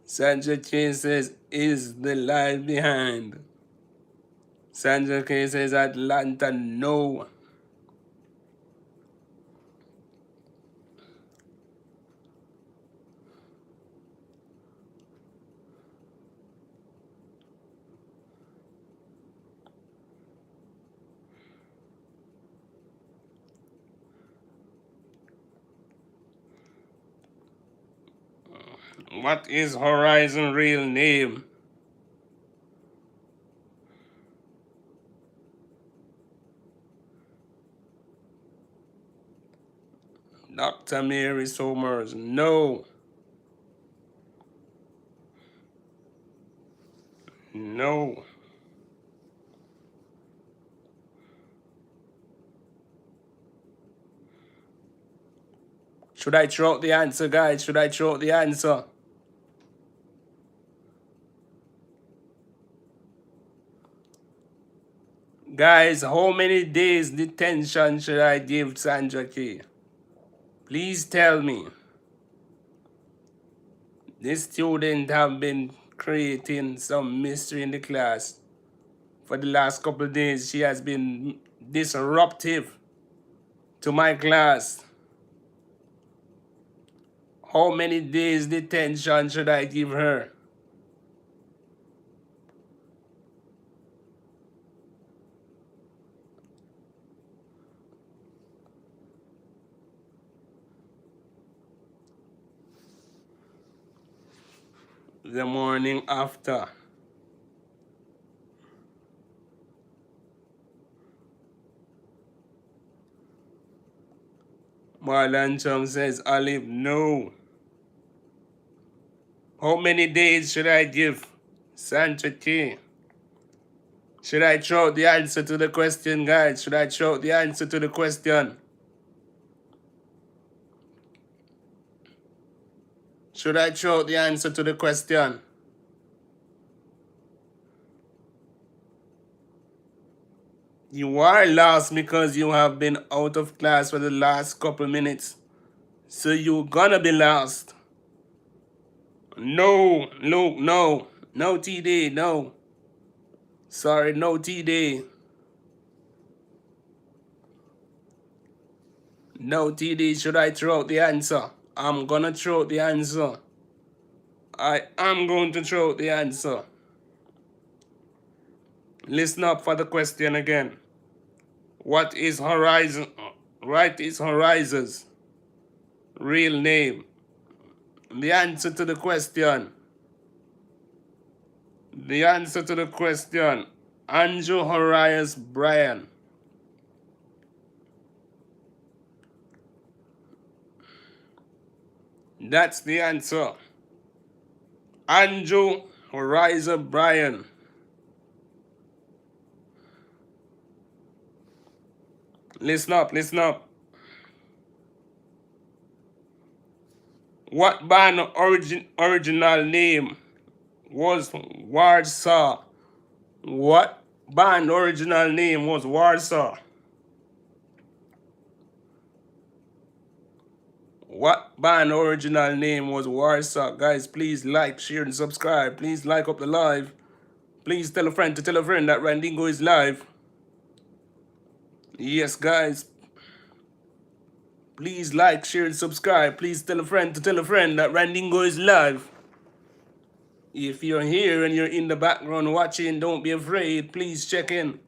Sandra K says, is the line behind? Sandra K says, Atlanta, no. What is Horizon real name? Dr. Mary Summers, no. No. Should I throw out the answer, guys? Should I throw out the answer? Guys, how many days detention should I give Sandra K? Please tell me. This student have been creating some mystery in the class. For the last couple of days, she has been disruptive to my class. How many days detention should I give her? The morning after. Marlon Chung says, Olive, no. How many days should I give Sandra K? Should I throw out the answer to the question, guys? Should I throw out the answer to the question? Should I throw out the answer to the question? You are lost because you have been out of class for the last couple minutes. So you're gonna be lost. No, Luke, no. No TD, no. Sorry, no TD. No TD, should I throw out the answer? I'm gonna throw out the answer. I am going to throw out the answer. Listen up for the question again. What is Horizon? Right is Horizon's real name. The answer to the question. The answer to the question. Andrew Horizon Bryan. That's the answer. Andrew Horizon Bryan. Listen up, listen up. What band original name was Warsaw? What band original name was Warsaw? What band original name was Warsaw? Guys, please like, share, and subscribe. Please like up the live. Please tell a friend to tell a friend that Randingo is live. Yes, guys. Please like, share, and subscribe. Please tell a friend to tell a friend that Randingo is live. If you're here and you're in the background watching, don't be afraid. Please check in.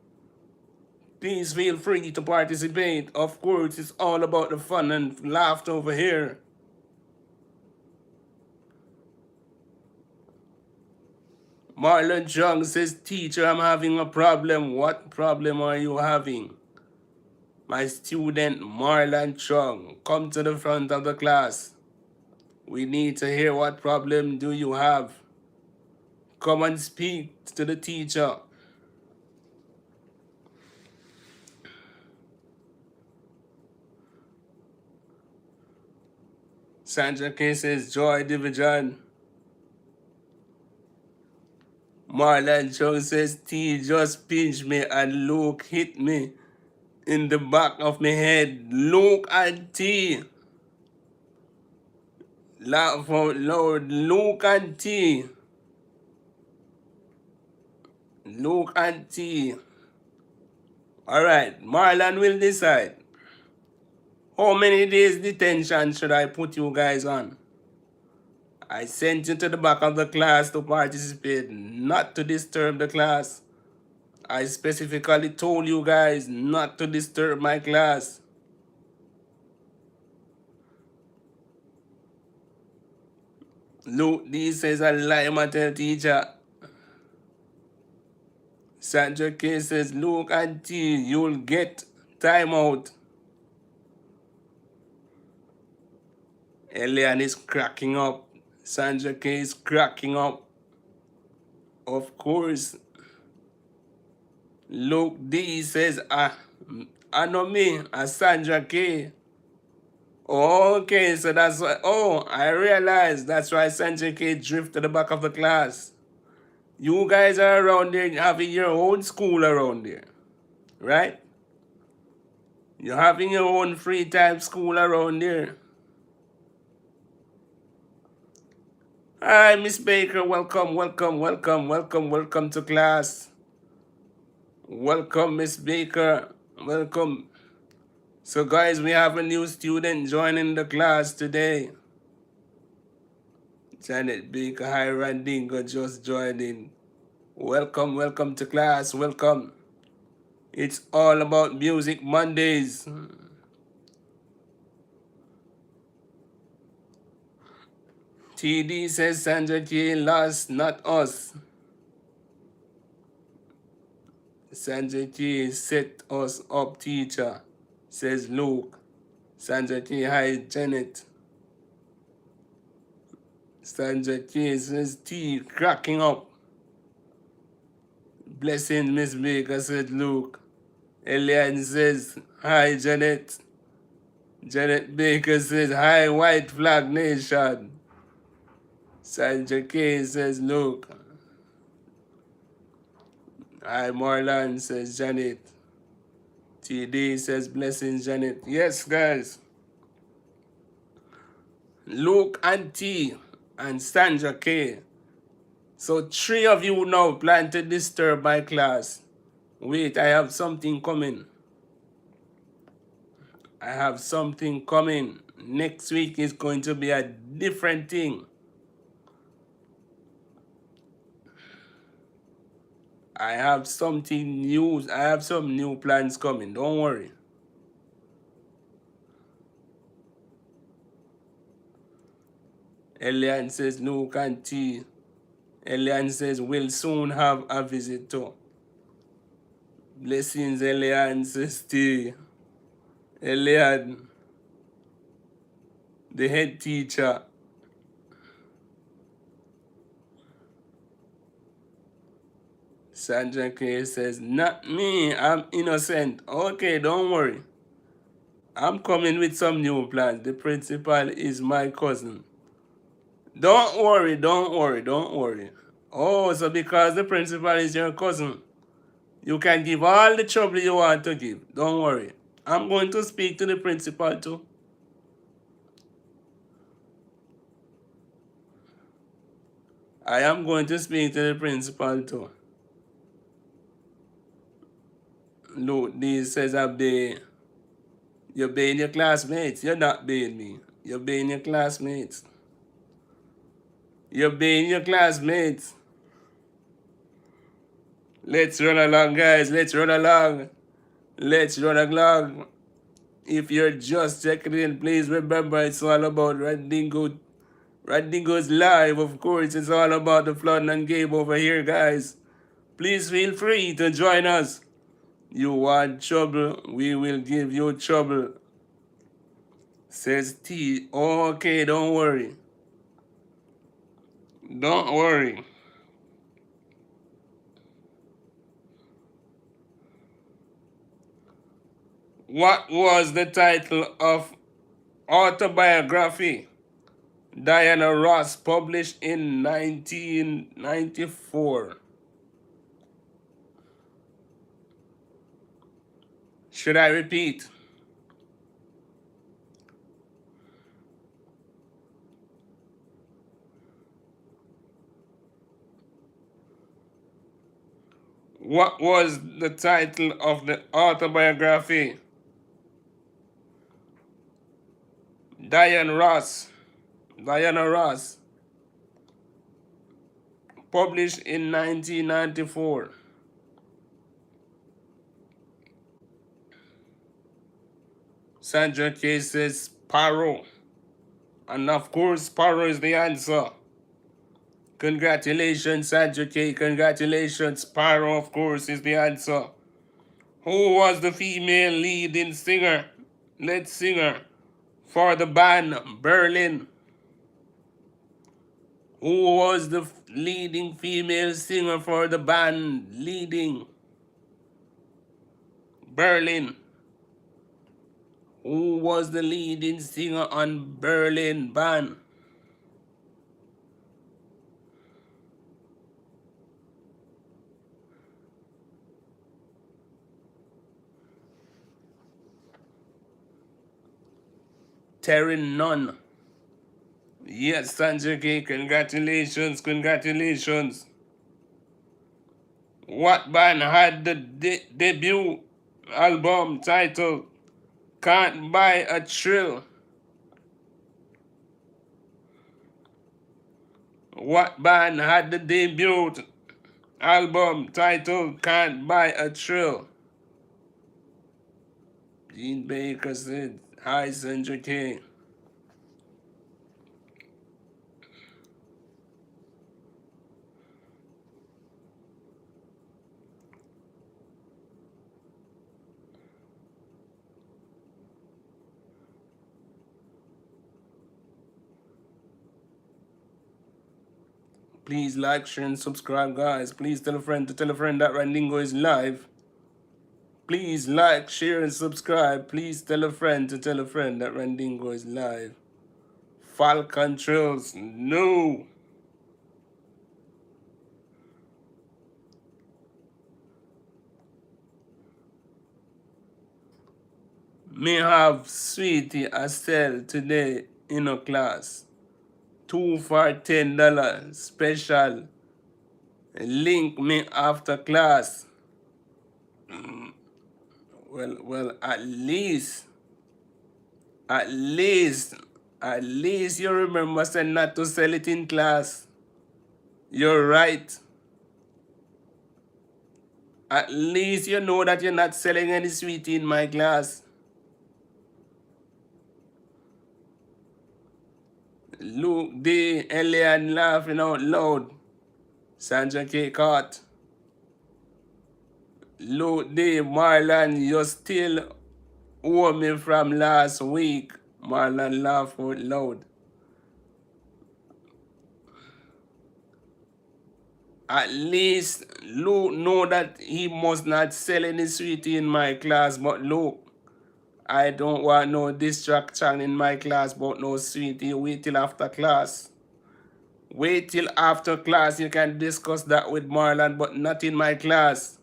Please feel free to participate. Of course, it's all about the fun and laughter over here. Marlon Chung says, teacher, I'm having a problem. What problem are you having? My student Marlon Chung, come to the front of the class. We need to hear what problem do you have. Come and speak to the teacher. Sandra K says, Joy Division. Marlon Chung says, T just pinched me and Luke hit me in the back of my head. Luke and T. Laugh out loud. Luke and T. Luke and T. Alright, Marlon will decide. How many days detention should I put you guys on? I sent you to the back of the class to participate, not to disturb the class. I specifically told you guys not to disturb my class. Luke D says I lie, my teacher. Sandra K says, Luke and T, you'll get timeout. Elian is cracking up. Sandra K is cracking up. Of course. Luke D says, I know me, Sandra K. Oh, okay, so that's why. Oh, I realized that's why Sandra K drift to the back of the class. You guys are around there having your own school around there, right? You're having your own free time school around there. Hi, Miss Baker. Welcome, welcome, welcome, welcome, welcome to class. Welcome, Miss Baker. Welcome. So, guys, we have a new student joining the class today. Janet Baker, hi, Randingo, just joined in. Welcome, welcome to class. Welcome. It's all about Music Mondays. TD says Sandra J lost, not us. Sandra J set us up, teacher, says Luke. Sandra J, hi, Janet. Sandra J says T cracking up. Blessing, Miss Baker, said Luke. Elian says, hi, Janet. Janet Baker says, hi, White Flag Nation. Sandra K says Luke. Hi Marlon says Janet. TD says blessings Janet. Yes guys. Luke and T and Sandra K. So three of you now plan to disturb my class. Wait, I have something coming. I have something coming. Next week is going to be a different thing. I have something new. I have some new plans coming. Don't worry. Elian says Luke and T. Elian says we'll soon have a visitor. Blessings, Elian says T. Elian, the head teacher. Sandra K says, not me, I'm innocent. Okay, don't worry. I'm coming with some new plans. The principal is my cousin. Don't worry, don't worry, don't worry. Oh, so because the principal is your cousin, you can give all the trouble you want to give. Don't worry. I'm going to speak to the principal too. I am going to speak to the principal too. Luke D says I'm being. You're being your classmates. You're not being me. You're being your classmates. You're being your classmates. Let's run along, guys. Let's run along. Let's run along. If you're just checking in, please remember it's all about Randingo. Randingo's live, of course. It's all about the flood and game over here, guys. Please feel free to join us. You want trouble, we will give you trouble. Says T. Okay, don't worry. Don't worry. What was the title of autobiography Diana Ross published in 1994? Should I repeat? What was the title of the autobiography Diana Ross published in 1994? Sandra K says Sparrow. And of course, Sparrow is the answer. Congratulations, Sandra K. Congratulations, Sparrow, of course, is the answer. Who was the female leading lead singer for the band Berlin? Who was the leading female singer for the band leading Berlin? Who was the leading singer on Berlin band? Terry Nunn. Yes, Sandra K, congratulations, congratulations. What band had the debut album titled Can't Buy a Thrill? What band had the debut album titled Can't Buy a Thrill? Gene Baker said, hi Sandra K. Please like, share, and subscribe, guys. Please tell a friend to tell a friend that Randingo is live. Please like, share, and subscribe. Please tell a friend to tell a friend that Randingo is live. Falcon Trails, no. Me have sweetie I sell today in a class. 2 for $10 special. Link me after class. Well, at least, at least you remember saying not to sell it in class. You're right. At least you know that you're not selling any sweetie in my class. Luke D. Elian laughing out loud. Sandra K. Caught. Luke D. Marlon, you still owe me from last week. Marlon laughed out loud. At least Luke know that he must not sell any sweetie in my class, but Luke, I don't want no distraction in my class but no sweetie. Wait till after class. Wait till after class. You can discuss that with Marlon, but not in my class.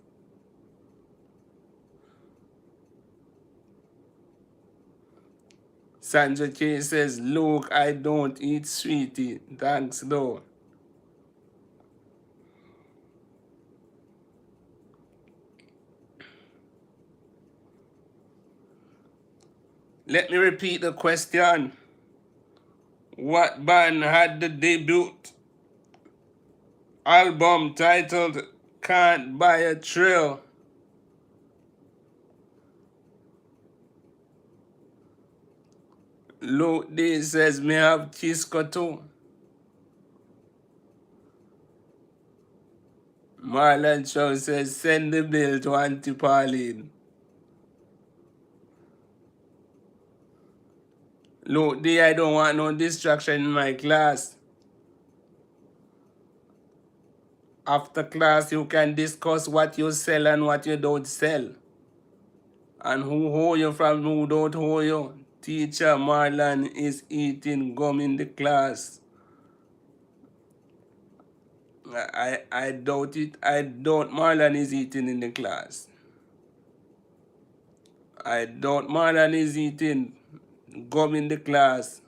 Sandra K says, Luke, I don't eat sweetie. Thanks though. Let me repeat the question. What band had the debut album titled Can't Buy a Thrill? Luke D says, me have Chisco too. Marlon Shaw says, send the bill to Auntie Pauline. Luke D, I don't want no distraction in my class. After class, you can discuss what you sell and what you don't sell. And who hold you from who don't hold you. Teacher Marlon is eating gum in the class. I doubt it. I doubt Marlon is eating in the class. I doubt Marlon is eating gum in the class.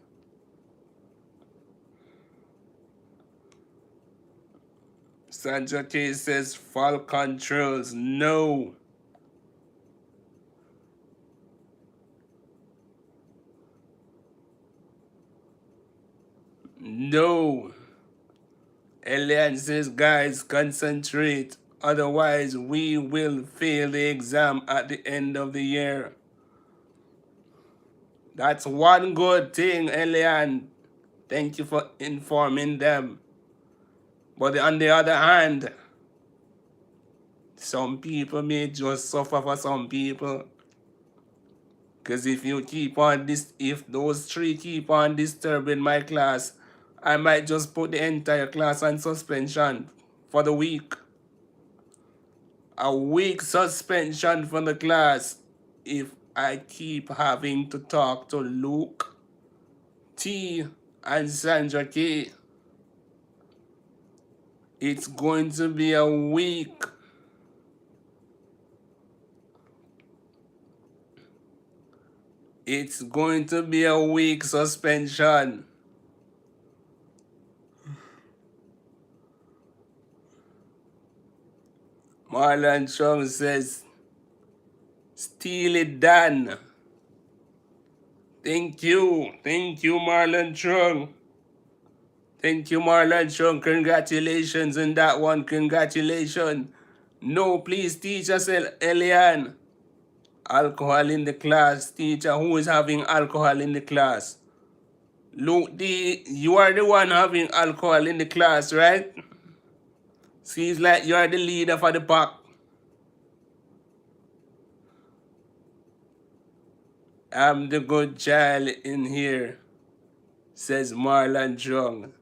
Sandra K says fall controls. No. No. Elian says, guys, concentrate. Otherwise, we will fail the exam at the end of the year. That's one good thing, Elian. Thank you for informing them. But on the other hand, some people may just suffer for some people. Because if you keep on this, if those three keep on disturbing my class, I might just put the entire class on suspension for the week. A week suspension for the class if I keep having to talk to Luke T and Sandra K. It's going to be a week. It's going to be a week suspension. Marlon Chung says, steal it, Dan. Thank you. Thank you, Marlon Chung. Thank you, Marlon Chung. Congratulations on that one. Congratulations. No, please, teacher said, Elian. Alcohol in the class. Teacher, who is having alcohol in the class? Luke D, you are the one having alcohol in the class, right? Seems like you are the leader for the pack. I'm the good child in here, says Marlon Chung.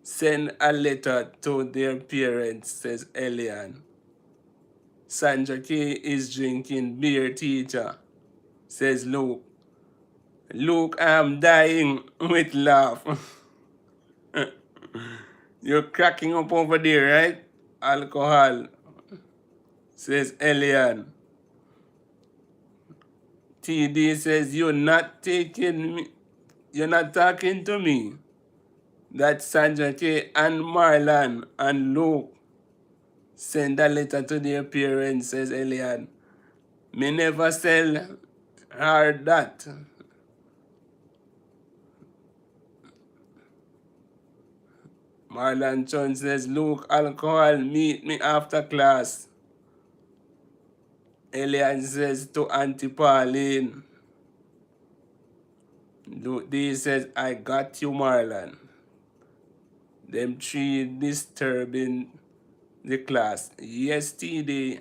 Send a letter to their parents, says Elian. Sandra K is drinking beer, teacher, says Luke. Luke, I'm dying with laugh. You're cracking up over there, right? Alcohol, says Elian. TD says, you're not talking to me. That's Sandra K and Marlon and Luke send a letter to their parents, says Elian. Me never tell her that. Marlon Chun says, Luke, alcohol, meet me after class. Elian says to Auntie Pauline. Luke D says, I got you, Marlon. Them three disturbing the class. Yes, TD.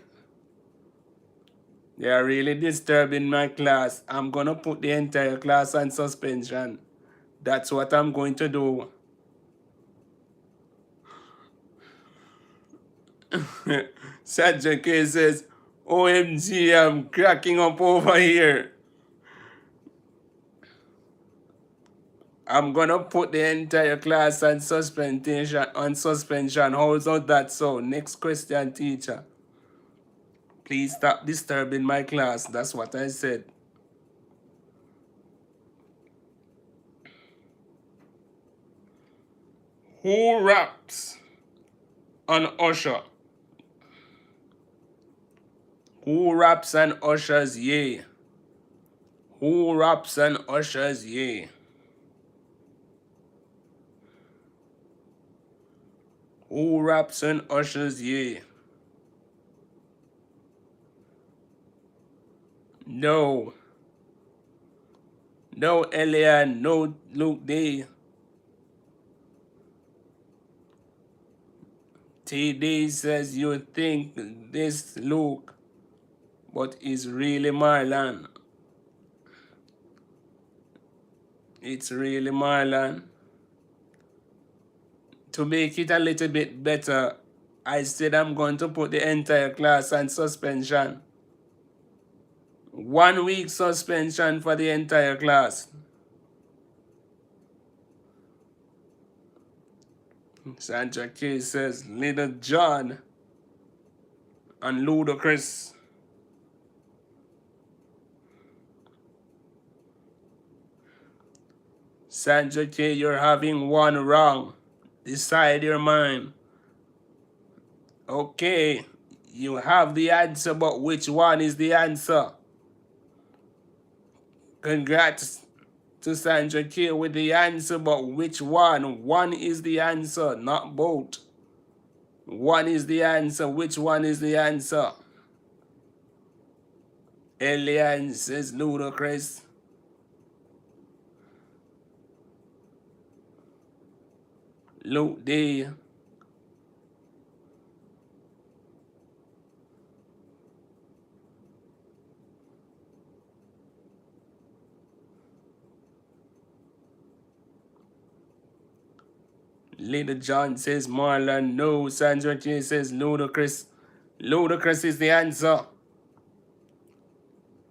They are really disturbing my class. I'm gonna put the entire class on suspension. That's what I'm going to do. Sajja K says, OMG, I'm cracking up over here. I'm gonna put the entire class on suspension. How's that so? Next question, teacher. Please stop disturbing my class. That's what I said. Who raps on Usher? Who raps and ushers ye? Who raps and ushers ye? Who raps and ushers ye? No. No, Elian. No, Luke D. TD says you think this Luke, but it's really Marlon. It's really Marlon. To make it a little bit better, I said I'm going to put the entire class on suspension. 1 week suspension for the entire class. Sandra K says Little John and Ludacris. Sandra K, you're having one wrong. Decide your mind. Okay, you have the answer, but which one is the answer? Congrats to Sandra K with the answer, but which one? One is the answer, not both. One is the answer. Which one is the answer? Elian says Ludacris. Luke D. Little John says Marlon. No. Sandra K says Ludacris. Ludacris is the answer.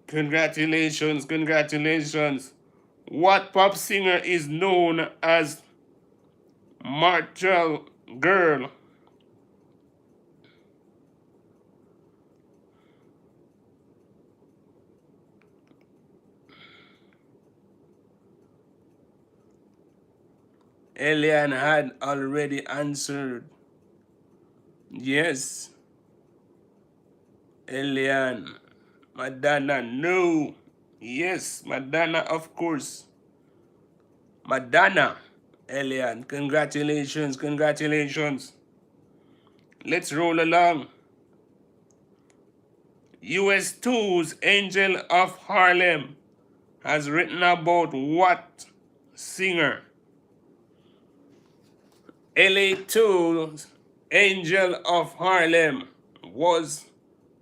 Congratulations, congratulations. What pop singer is known as Marshall Girl? Elian had already answered. Yes. Elian. Madonna, no. Yes, Madonna, of course. Madonna. Elian, congratulations, congratulations. Let's roll along. US 2's Angel of Harlem has written about what singer? LA 2's Angel of Harlem was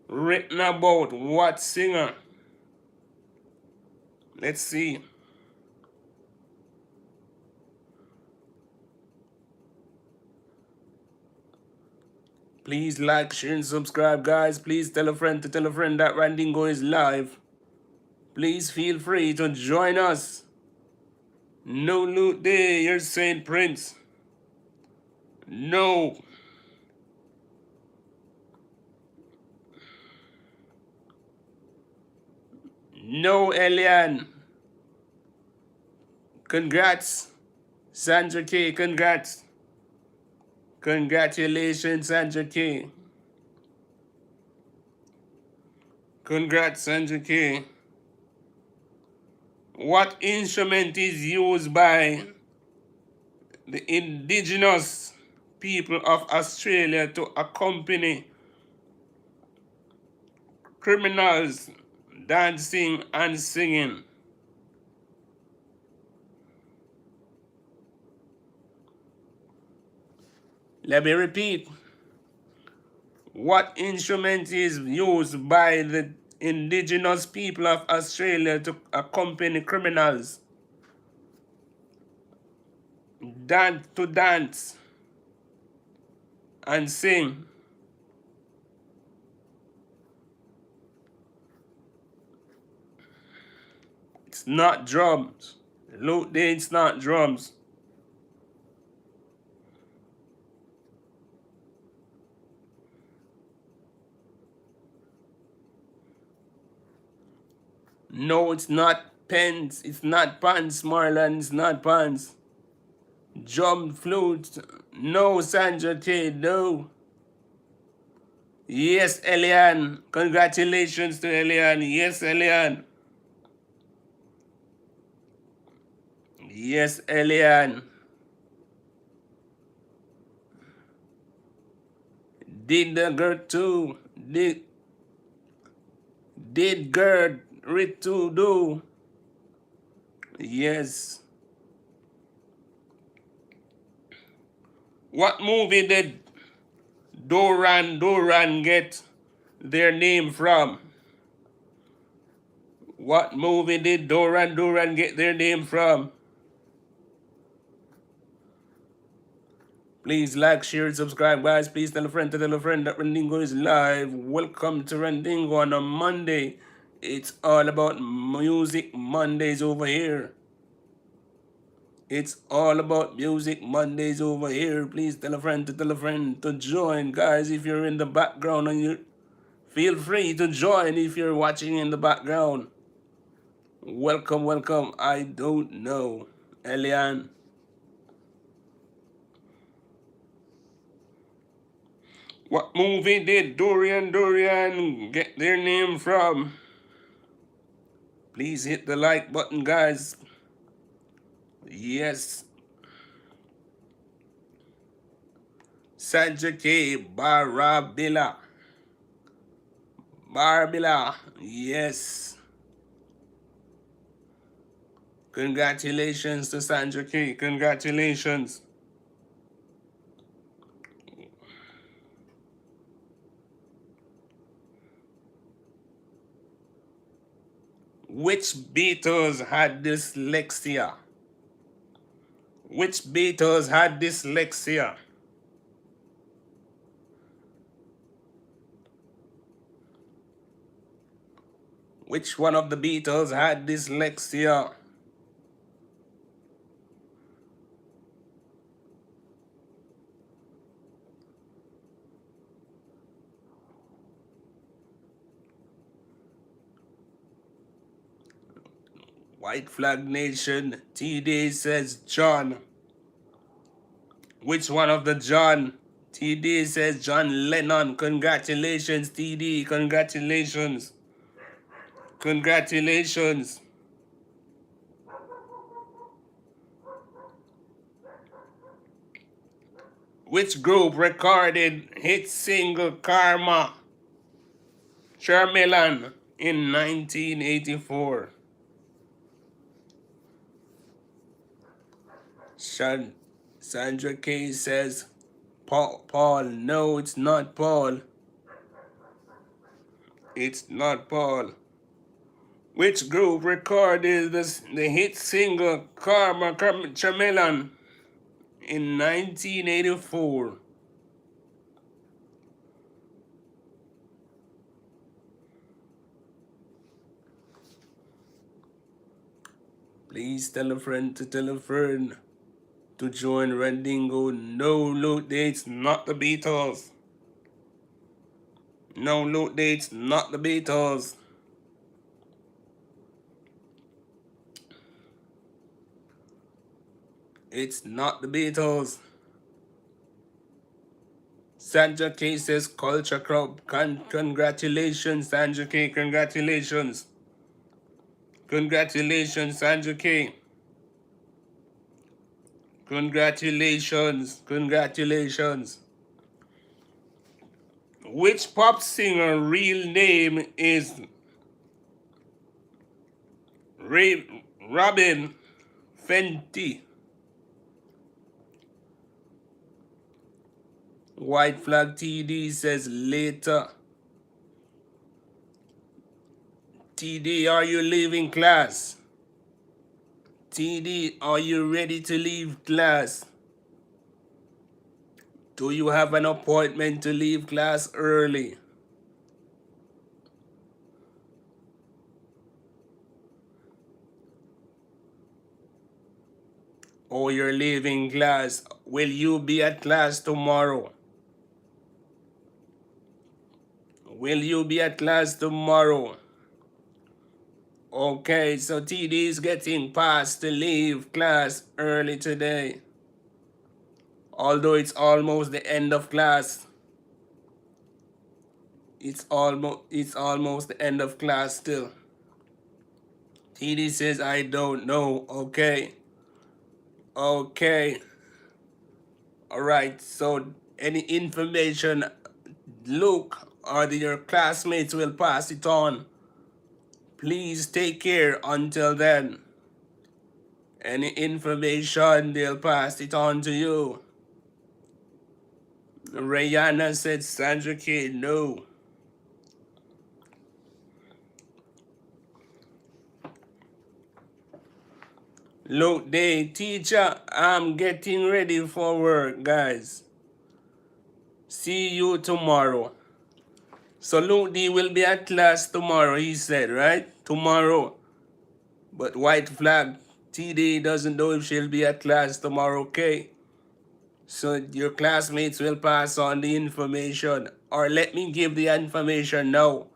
written about what singer? Let's see. Please like, share, and subscribe, guys. Please tell a friend to tell a friend that Randingo is live. Please feel free to join us. No loot day, you're Saint Prince. No. No, Elian. Congrats. Sandra K, congrats. Congratulations, Sandra K. Congrats, Sandra K. What instrument is used by the indigenous people of Australia to accompany criminals dancing and singing? Let me repeat. What instrument is used by the indigenous people of Australia to accompany criminals to dance and sing? It's not drums. Look, it's not drums. No, it's not pens. It's not pants, Marlon. It's not pants. Drum flute. No, Sandra K. No. Yes, Elian. Congratulations to Elian. Yes, Elian. Yes, Elian. Did the girl too? Did Gerd read to do? Yes. What movie did Duran get their name from? What movie did Duran get their name from? Please like, share, and subscribe, guys. Please tell a friend that Randingo is live. Welcome to Randingo on a Monday. It's all about music Mondays over here. It's all about music Mondays over here. Please tell a friend to join. Guys, if you're in the background and you feel free to join if you're watching in the background. Welcome, welcome. I don't know. Elian. What movie did Dorian get their name from? Please hit the like button, guys. Yes. Sandra K. Barabilla. Yes. Congratulations to Sandra K. Congratulations. Which Beatles had dyslexia? Which Beatles had dyslexia? Which one of the Beatles had dyslexia? White Flag Nation. TD says John. Which one of the John? TD says John Lennon. Congratulations, TD. Congratulations. Congratulations. Which group recorded hit single Karma Charmelan in 1984? Sandra K says Paul. No, it's not Paul. It's not Paul. Which group recorded the hit single Karma Charmelan in 1984? Please tell a friend to join Randingo. No, load dates, not the Beatles. No, load dates, not the Beatles. It's not the Beatles. Sandra K says Culture Club. Congratulations, Sandra K. Congratulations. Congratulations, Sandra K. Congratulations. Congratulations. Which pop singer real name is Robin Fenty? White Flag TD says later. TD, are you leaving class? TD, are you ready to leave class? Do you have an appointment to leave class early? Or you're leaving class? Will you be at class tomorrow? Will you be at class tomorrow? Okay, so TD is getting passed to leave class early today. Although it's almost the end of class. It's almost the end of class still. TD says I don't know. Okay. Okay. Alright, so any information Luke or your classmates will pass it on. Please take care until then. Any information, they'll pass it on to you. Rihanna said Sandra K, no. Luke Day, teacher, I'm getting ready for work, guys. See you tomorrow. So Luke D will be at class tomorrow, he said, right? Tomorrow. But White Flag TD doesn't know if she'll be at class tomorrow, okay? So your classmates will pass on the information. Or let me give the information now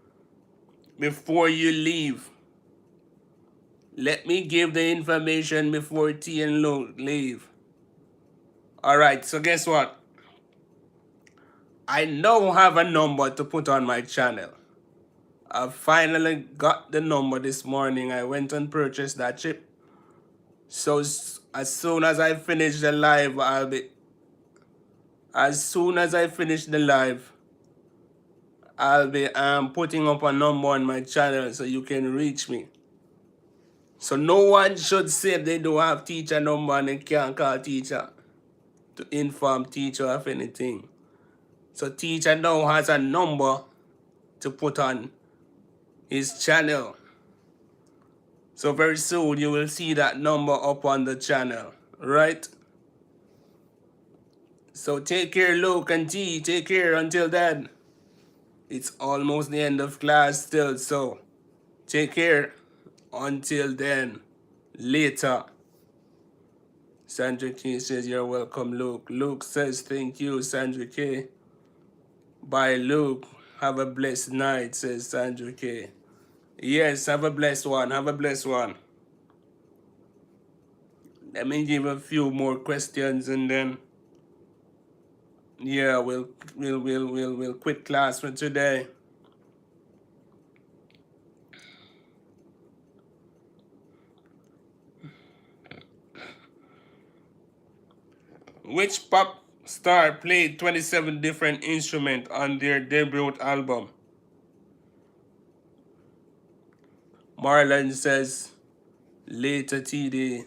before you leave. Let me give the information before T and Luke leave. Alright, so guess what? I now have a number to put on my channel. I finally got the number this morning. I went and purchased that chip. So as soon as I finish the live, I'll be putting up a number on my channel so you can reach me. So no one should say they don't have teacher number and they can't call teacher to inform teacher of anything. So teacher now has a number to put on his channel. So very soon you will see that number up on the channel, right? So take care, Luke and T. Take care until then. It's almost the end of class still, so take care until then. Later. Sandra K says you're welcome, Luke. Luke says thank you, Sandra K. Bye, Luke. Have a blessed night, says Sandra K. Yes, have a blessed one. Have a blessed one. Let me give a few more questions and then yeah, we'll quit class for today. Which pop star played 27 different instruments on their debut album? Marlon says later TD.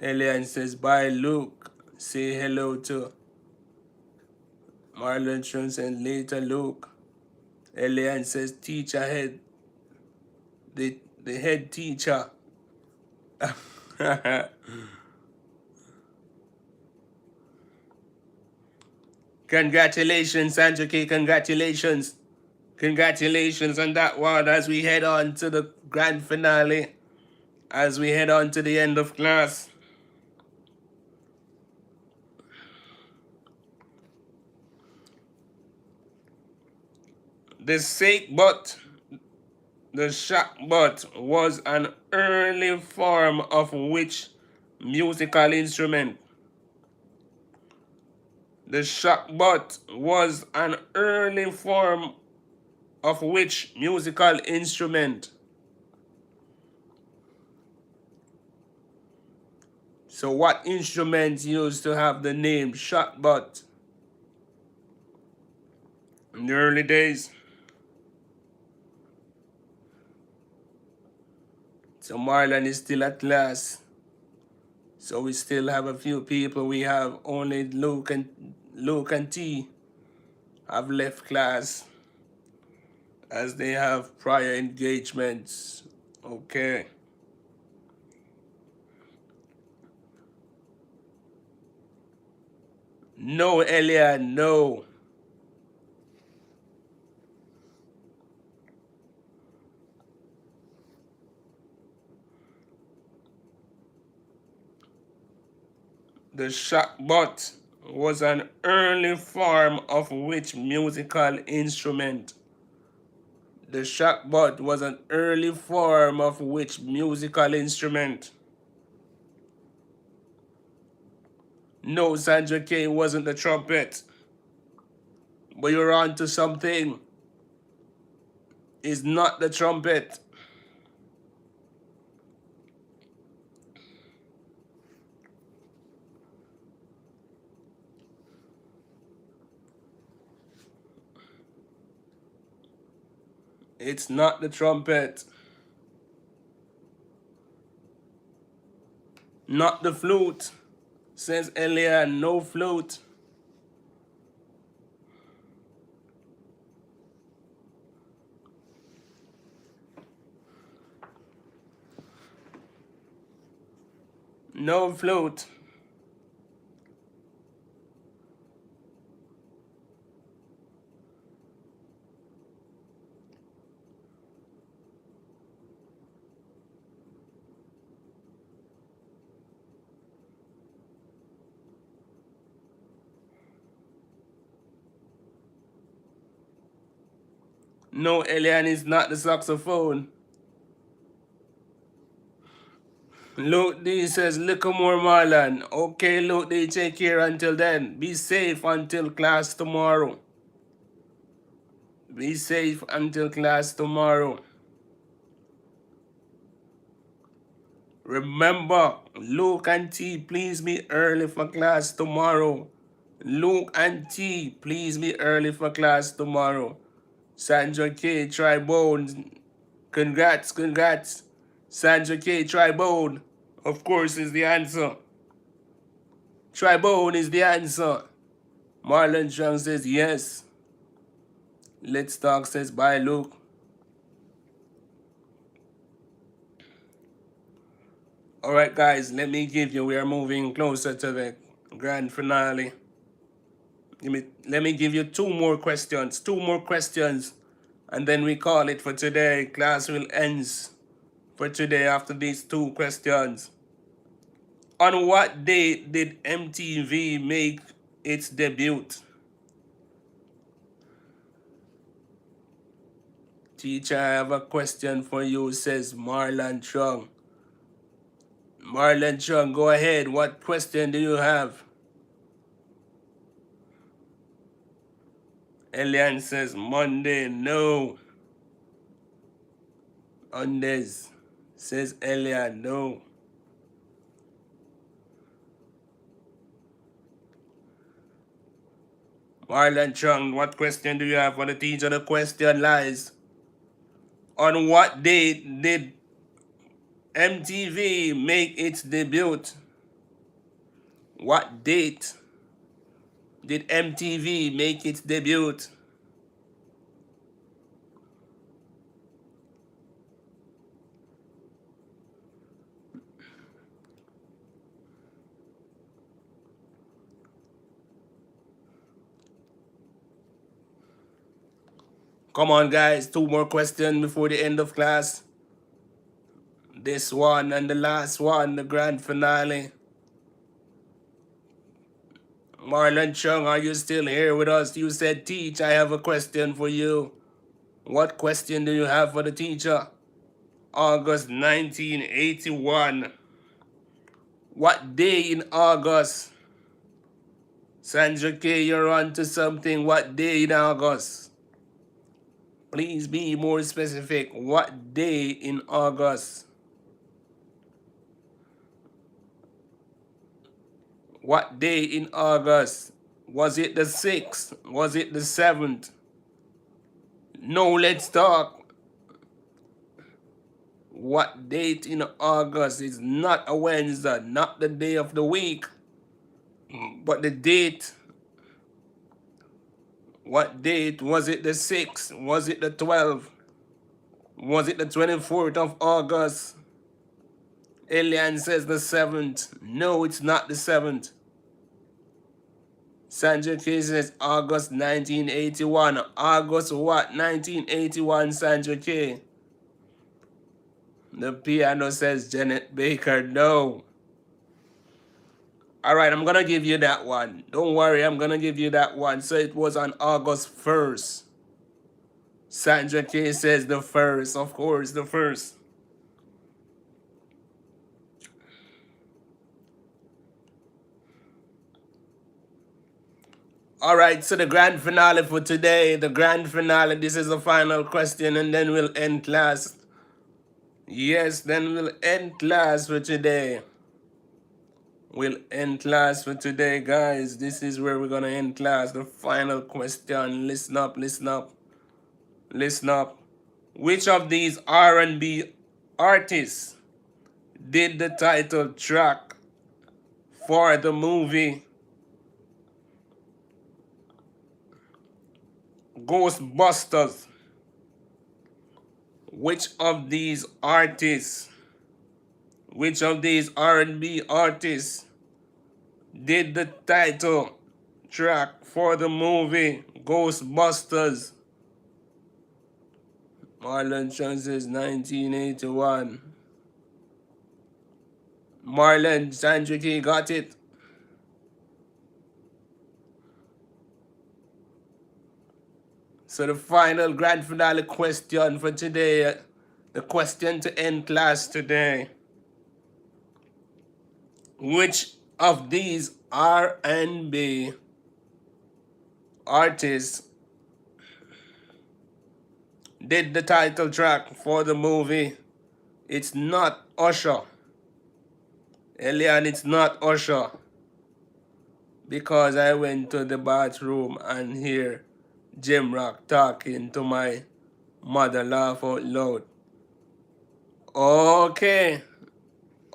Elian says bye Luke. Say hello to Marlon Jones and later Luke. Elian says teacher head. The head teacher. Congratulations, Sandra K. Congratulations. Congratulations on that one as we head on to the grand finale. As we head on to the end of class. The shock butt was an early form of which musical instrument. The shakbut was an early form of which musical instrument? So what instrument used to have the name shakbut in the early days? So Marlon is still at class. So we still have a few people. We have only Luke and T have left class as they have prior engagements. Okay. No, Elia, no. The shakbut was an early form of which musical instrument? The shakbut was an early form of which musical instrument? No, Sandra K wasn't the trumpet. But you're on to something. It's not the trumpet. It's not the trumpet. Not the flute. Says Elia, no flute. No flute. No, Elian is not the saxophone. Luke D says, little more Marlon. Okay, Luke D, take care until then. Be safe until class tomorrow. Be safe until class tomorrow. Remember, Luke and T, please be early for class tomorrow. Luke and T, please be early for class tomorrow. Sandra K, Tribone, congrats, congrats. Sandra K, Tribone, of course, is the answer. Tribone is the answer. Marlon Strong says yes. Let's Talk says bye, Luke. Alright, guys, let me give you, we are moving closer to the grand finale. Let me give you two more questions. Two more questions. And then we call it for today. Class will end for today after these two questions. On what date did MTV make its debut? Teacher, I have a question for you, says Marlon Chung. Marlon Chung, go ahead. What question do you have? Elian says Monday, no. Mondays, says Elian, no. Marlon Chung, what question do you have for the teacher? The question lies, on what date did MTV make its debut? What date did MTV make its debut? Come on, guys, two more questions before the end of class. This one and the last one, the grand finale. Marlon Chung, are you still here with us? You said, teach, I have a question for you. What question do you have for the teacher? August 1981. What day in August? Sandra K, you're on to something. What day in August? Please be more specific. What day in August? What day in August? Was it the 6th? Was it the 7th? No, let's talk. What date in August is not a Wednesday, not the day of the week, but the date. What date? Was it the 6th? Was it the 12th? Was it the 24th of August? Elian says the 7th. No, it's not the 7th. Sandra K says August 1981. August what? 1981, Sandra K. The piano says Janet Baker. No. Alright, I'm gonna give you that one. Don't worry, I'm gonna give you that one. So it was on August 1st. Sandra K says the 1st. Of course, the 1st. Alright, so the grand finale for today. The grand finale. This is the final question and then we'll end class. Yes, then we'll end class for today. We'll end class for today, guys. This is where we're gonna end class. The final question. Listen up, listen up. Listen up. Which of these R&B artists did the title track for the movie Ghostbusters? Which of these artists, which of these R&B artists did the title track for the movie Ghostbusters? Marlon Chung says 1981. Marlon, Sandra K got it. So the final grand finale question for today, the question to end class today. Which of these R&B artists did the title track for the movie? It's not Usher. Elian, it's not Usher. Because I went to the bathroom and hear Jim Rock talking to my mother laugh out loud. Okay.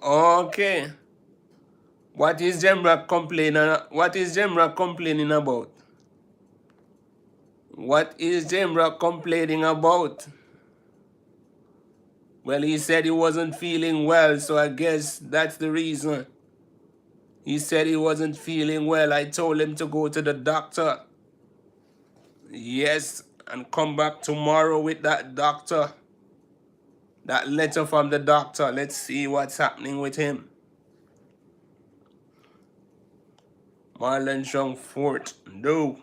Okay. What is Jim Rock complaining? What is Jim Rock complaining about? What is Jim Rock complaining about? Well, he said he wasn't feeling well, so I guess that's the reason. He said he wasn't feeling well. I told him to go to the doctor. Yes, and come back tomorrow with that doctor. That letter from the doctor. Let's see what's happening with him. Marlon Chung Fort. No.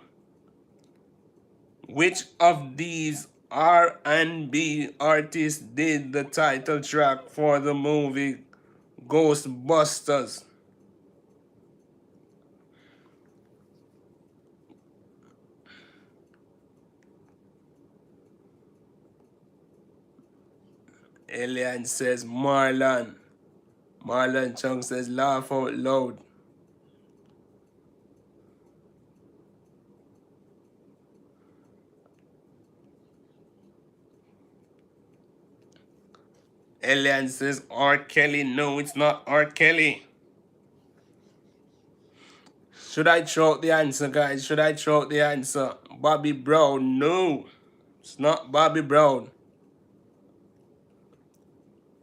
Which of these R&B artists did the title track for the movie Ghostbusters? Elian says Marlon. Marlon Chung says laugh out loud. Elian says R. Kelly. No, it's not R. Kelly. Should I throw out the answer, guys? Should I throw out the answer? Bobby Brown. No, it's not Bobby Brown.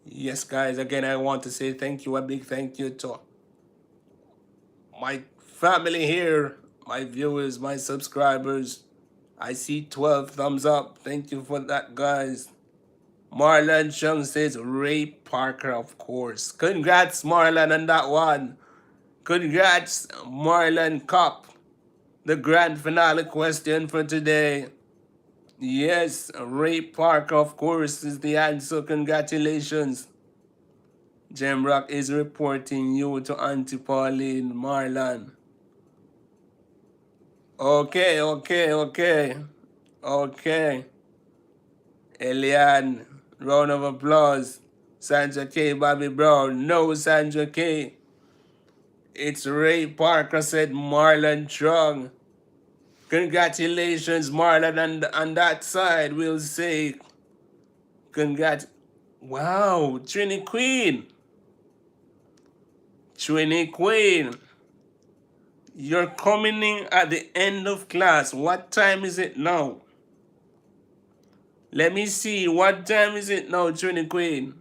Yes, guys, again, I want to say thank you. A big thank you to my family here, my viewers, my subscribers. I see 12 thumbs up. Thank you for that, guys. Marlon Chung says Ray Parker, of course. Congrats, Marlon, on that one. Congrats, Marlon Cup. The grand finale question for today. Yes, Ray Parker, of course, is the answer. Congratulations. Jemrock is reporting you to Auntie Pauline Marlon. Okay, okay, okay. Okay. Eliane, round of applause. Sandra K, Bobby Brown. No, Sandra K. It's Ray Parker, said Marlon Trung. Congratulations, Marlon, on that side. We'll say congrat. Wow, Trini Queen. Trini Queen. You're coming in at the end of class. What time is it now? Let me see. What time is it now, Trini Queen?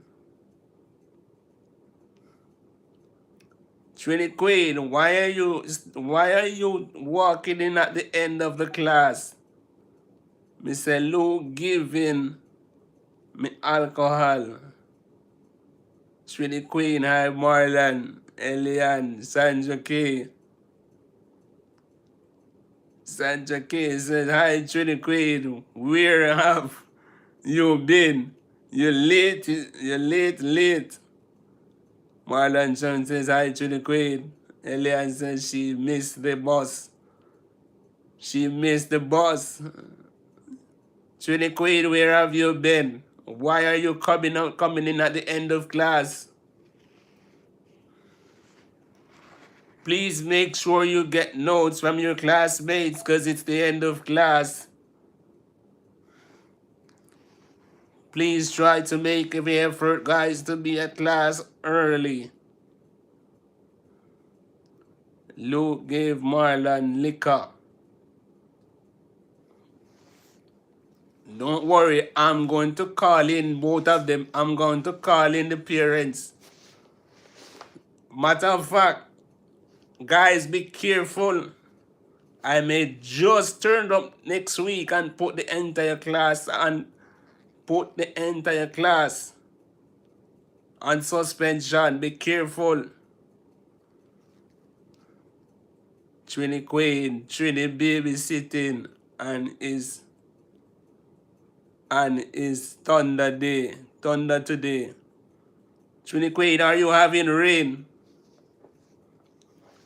Trini Queen, why are you walking in at the end of the class? Mr. Lou giving me alcohol. Trini Queen, hi Marlon, Eliane, Sandra K. Sandra K says, hi Trini Queen, where have you been? You're late. Marlon Chung says, hi Trini Queen. Eliane says she missed the bus. She missed the bus. Trini Queen, where have you been? Why are you coming in at the end of class? Please make sure you get notes from your classmates because it's the end of class. Please try to make every effort, guys, to be at class early. Luke gave Marlon liquor. Don't worry, I'm going to call in both of them. I'm going to call in the parents. Matter of fact, guys, be careful. I may just turn up next week and put the entire class on suspension. Be careful. Trini Queen, Trini babysitting and is thunder today. Trini Queen, are you having rain?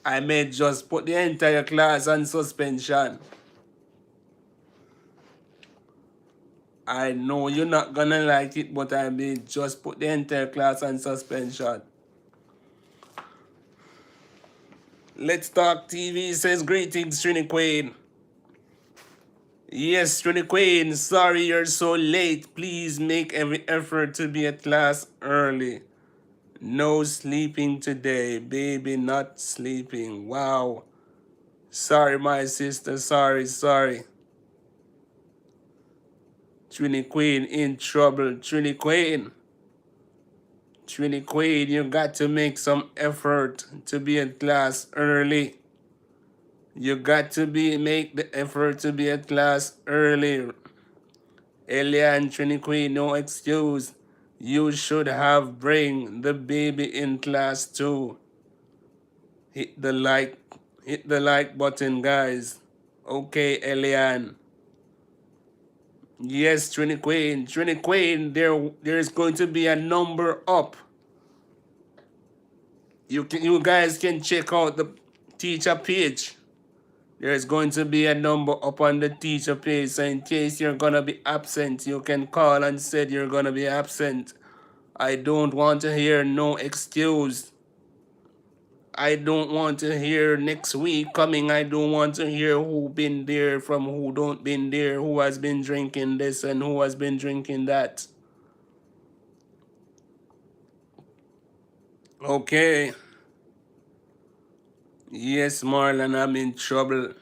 I may just put the entire class on suspension. I know you're not gonna like it, but I may just put the entire class on suspension. Let's Talk TV says greetings, Trini Queen. Yes, Trini Queen, sorry you're so late. Please make every effort to be at class early. No sleeping today, baby, not sleeping. Wow. Sorry, my sister, sorry. Trini Queen in trouble. Trini Queen, you got to make some effort to be at class early. You got to make the effort to be at class early. Eliane, Trini Queen, no excuse. You should have bring the baby in class too. Hit the like button, guys. Okay, Eliane. Yes, Trini Queen, there's going to be a number up. You guys can check out the teacher page. There's going to be a number up on the teacher page, so in case you're gonna be absent, you can call and say you're gonna be absent. I don't want to hear no excuse. I don't want to hear next week coming. I don't want to hear who been there from who don't been there, who has been drinking this and who has been drinking that. Okay. Yes, Marlon, I'm in trouble.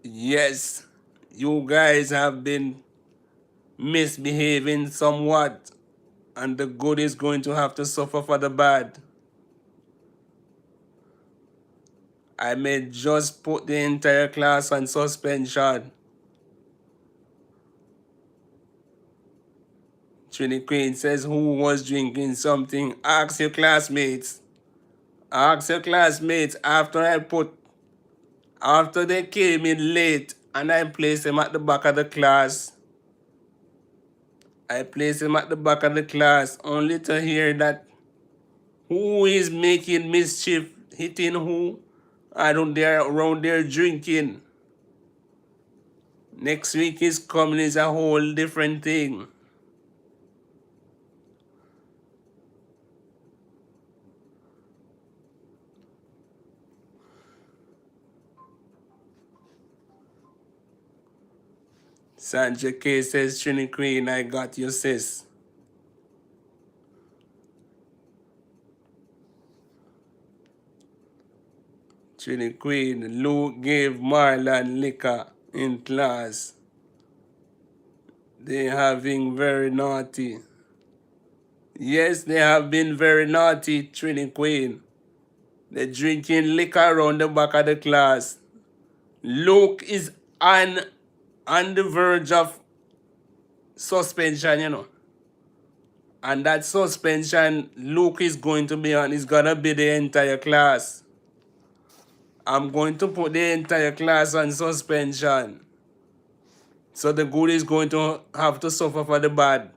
Yes, you guys have been misbehaving somewhat, and the good is going to have to suffer for the bad. I may just put the entire class on suspension. Trini Queen says, who was drinking something? Ask your classmates. Ask your classmates after they came in late and I placed them at the back of the class. I place him at the back of the class only to hear that who is making mischief, hitting who. I don't dare around there drinking. Next week is coming is a whole different thing. Sandra K says, Trini Queen, I got you, sis. Trini Queen, Luke gave Marlon liquor in class. They have been very naughty. Yes, they have been very naughty, Trini Queen. They're drinking liquor around the back of the class. Luke is on the verge of suspension, you know. And that suspension Luke is going to be on is gonna be the entire class. I'm going to put the entire class on suspension. So the good is going to have to suffer for the bad.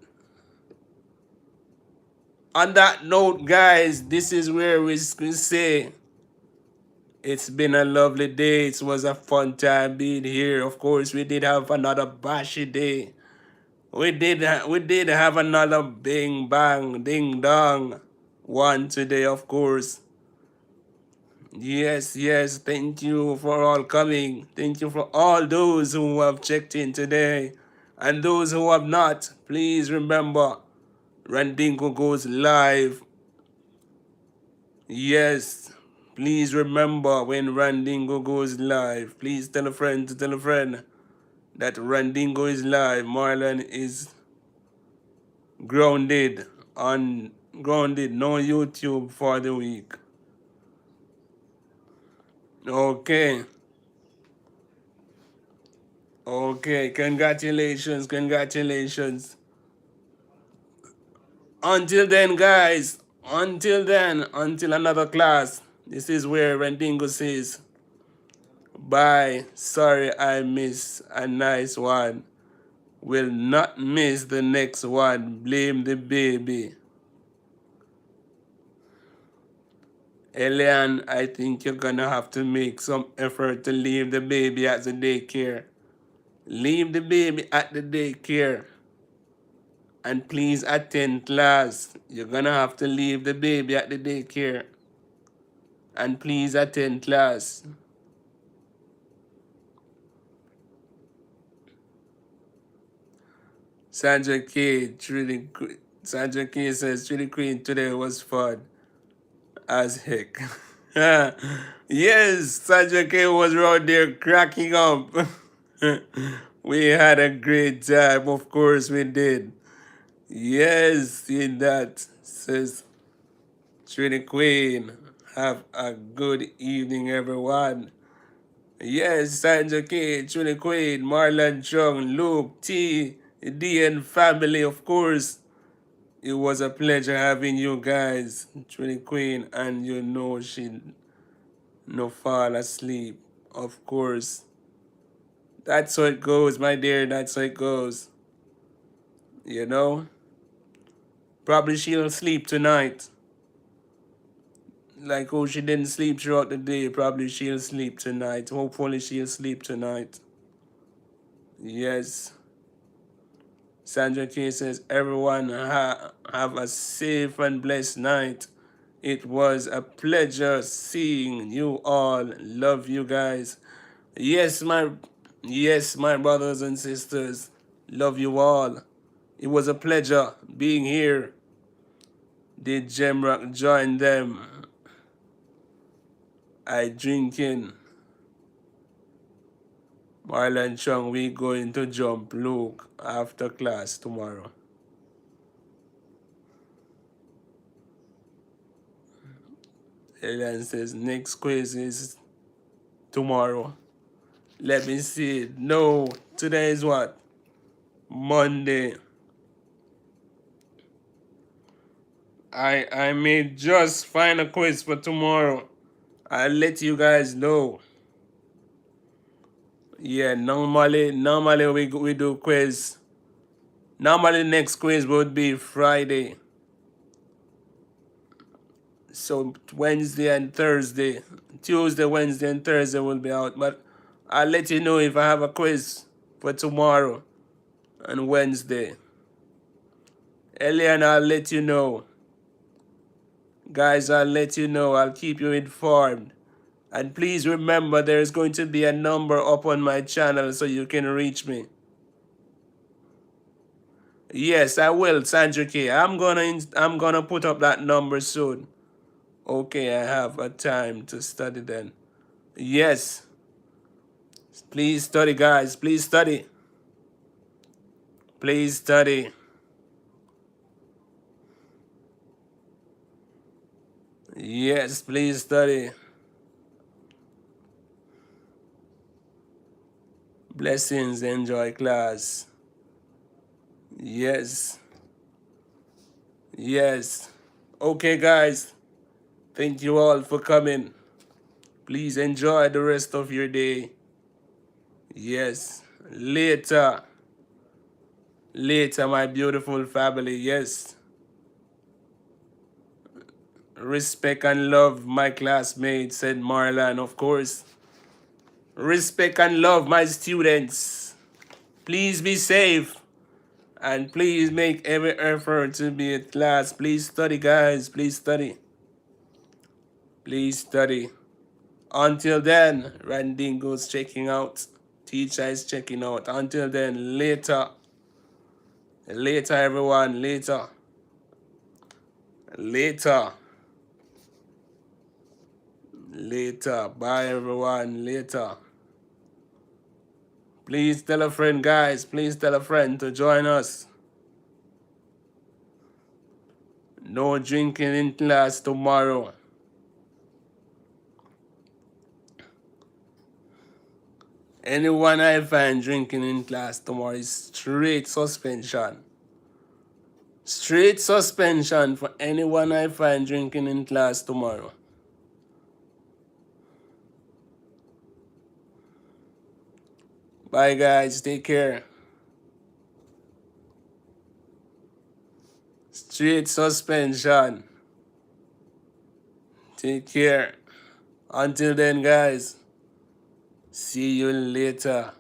On that note, guys, this is where we say it's been a lovely day. It was a fun time being here. Of course, we did have another bashy day. We did have another bing bang ding dong one today, of course. Yes, yes. Thank you for all coming. Thank you for all those who have checked in today. And those who have not, please remember, Randingo goes live. Yes, please remember when Randingo goes live. Please tell a friend to tell a friend that Randingo is live. Marlon is grounded no YouTube for the week. Okay. Okay, congratulations, congratulations. Until then, guys, until another class, this is where Randingo says, bye. Sorry I miss a nice one. Will not miss the next one. Blame the baby. Elian, I think you're gonna have to make some effort to leave the baby at the daycare. Leave the baby at the daycare. And please attend class. You're gonna have to leave the baby at the daycare. And please attend class. Sandra K. Sandra K says, Truly Queen today was fun as heck. Yes, Sandra K was around there cracking up. We had a great time, of course we did. Yes, in that, says Trini Queen. Have a good evening, everyone. Yes, Sandra K, Trini Queen, Marlon Chung, Luke, T, D, and family, of course. It was a pleasure having you guys, Trini Queen, and you know she no fall asleep, of course. That's how it goes, my dear, that's how it goes. You know? Probably she'll sleep tonight. Like, oh, she didn't sleep throughout the day. Probably she'll sleep tonight. Hopefully she'll sleep tonight. Yes. Sandra K says, everyone have a safe and blessed night. It was a pleasure seeing you all. Love you guys. Yes, my brothers and sisters. Love you all. It was a pleasure being here. Did Gemrock join them? I drinking. Marlon Chung, we going to jump Luke after class tomorrow. Elian says next quiz is tomorrow. Let me see. No, today is what? Monday. I may just find a quiz for tomorrow. I'll let you guys know. Yeah, normally we do quiz. Normally next quiz would be Friday. So Wednesday and Thursday. Tuesday, Wednesday, and Thursday will be out. But I'll let you know if I have a quiz for tomorrow and Wednesday. Elian, I'll let you know. Guys, I'll let you know. I'll keep you informed. And please remember there's going to be a number up on my channel so you can reach me. Yes, I will, Sandra K. I'm gonna put up that number soon. Okay, I have a time to study then. Yes. Please study, guys. Please study. Please study. Yes, please study. Blessings, enjoy class. Yes. Yes. Okay, guys. Thank you all for coming. Please enjoy the rest of your day. Yes. Later. Later, my beautiful family. Yes. Respect and love my classmates, said Marlon, of course. Respect and love my students. Please be safe. And please make every effort to be at class. Please study, guys. Please study. Please study. Until then, Randingo's checking out. Teacher is checking out. Until then, later. Later, everyone. Later. Later. Later. Bye, everyone. Later. Please tell a friend, guys. Please tell a friend to join us. No drinking in class tomorrow. Anyone I find drinking in class tomorrow is straight suspension. Straight suspension for anyone I find drinking in class tomorrow. Bye, guys. Take care. Straight suspension. Take care. Until then, guys. See you later.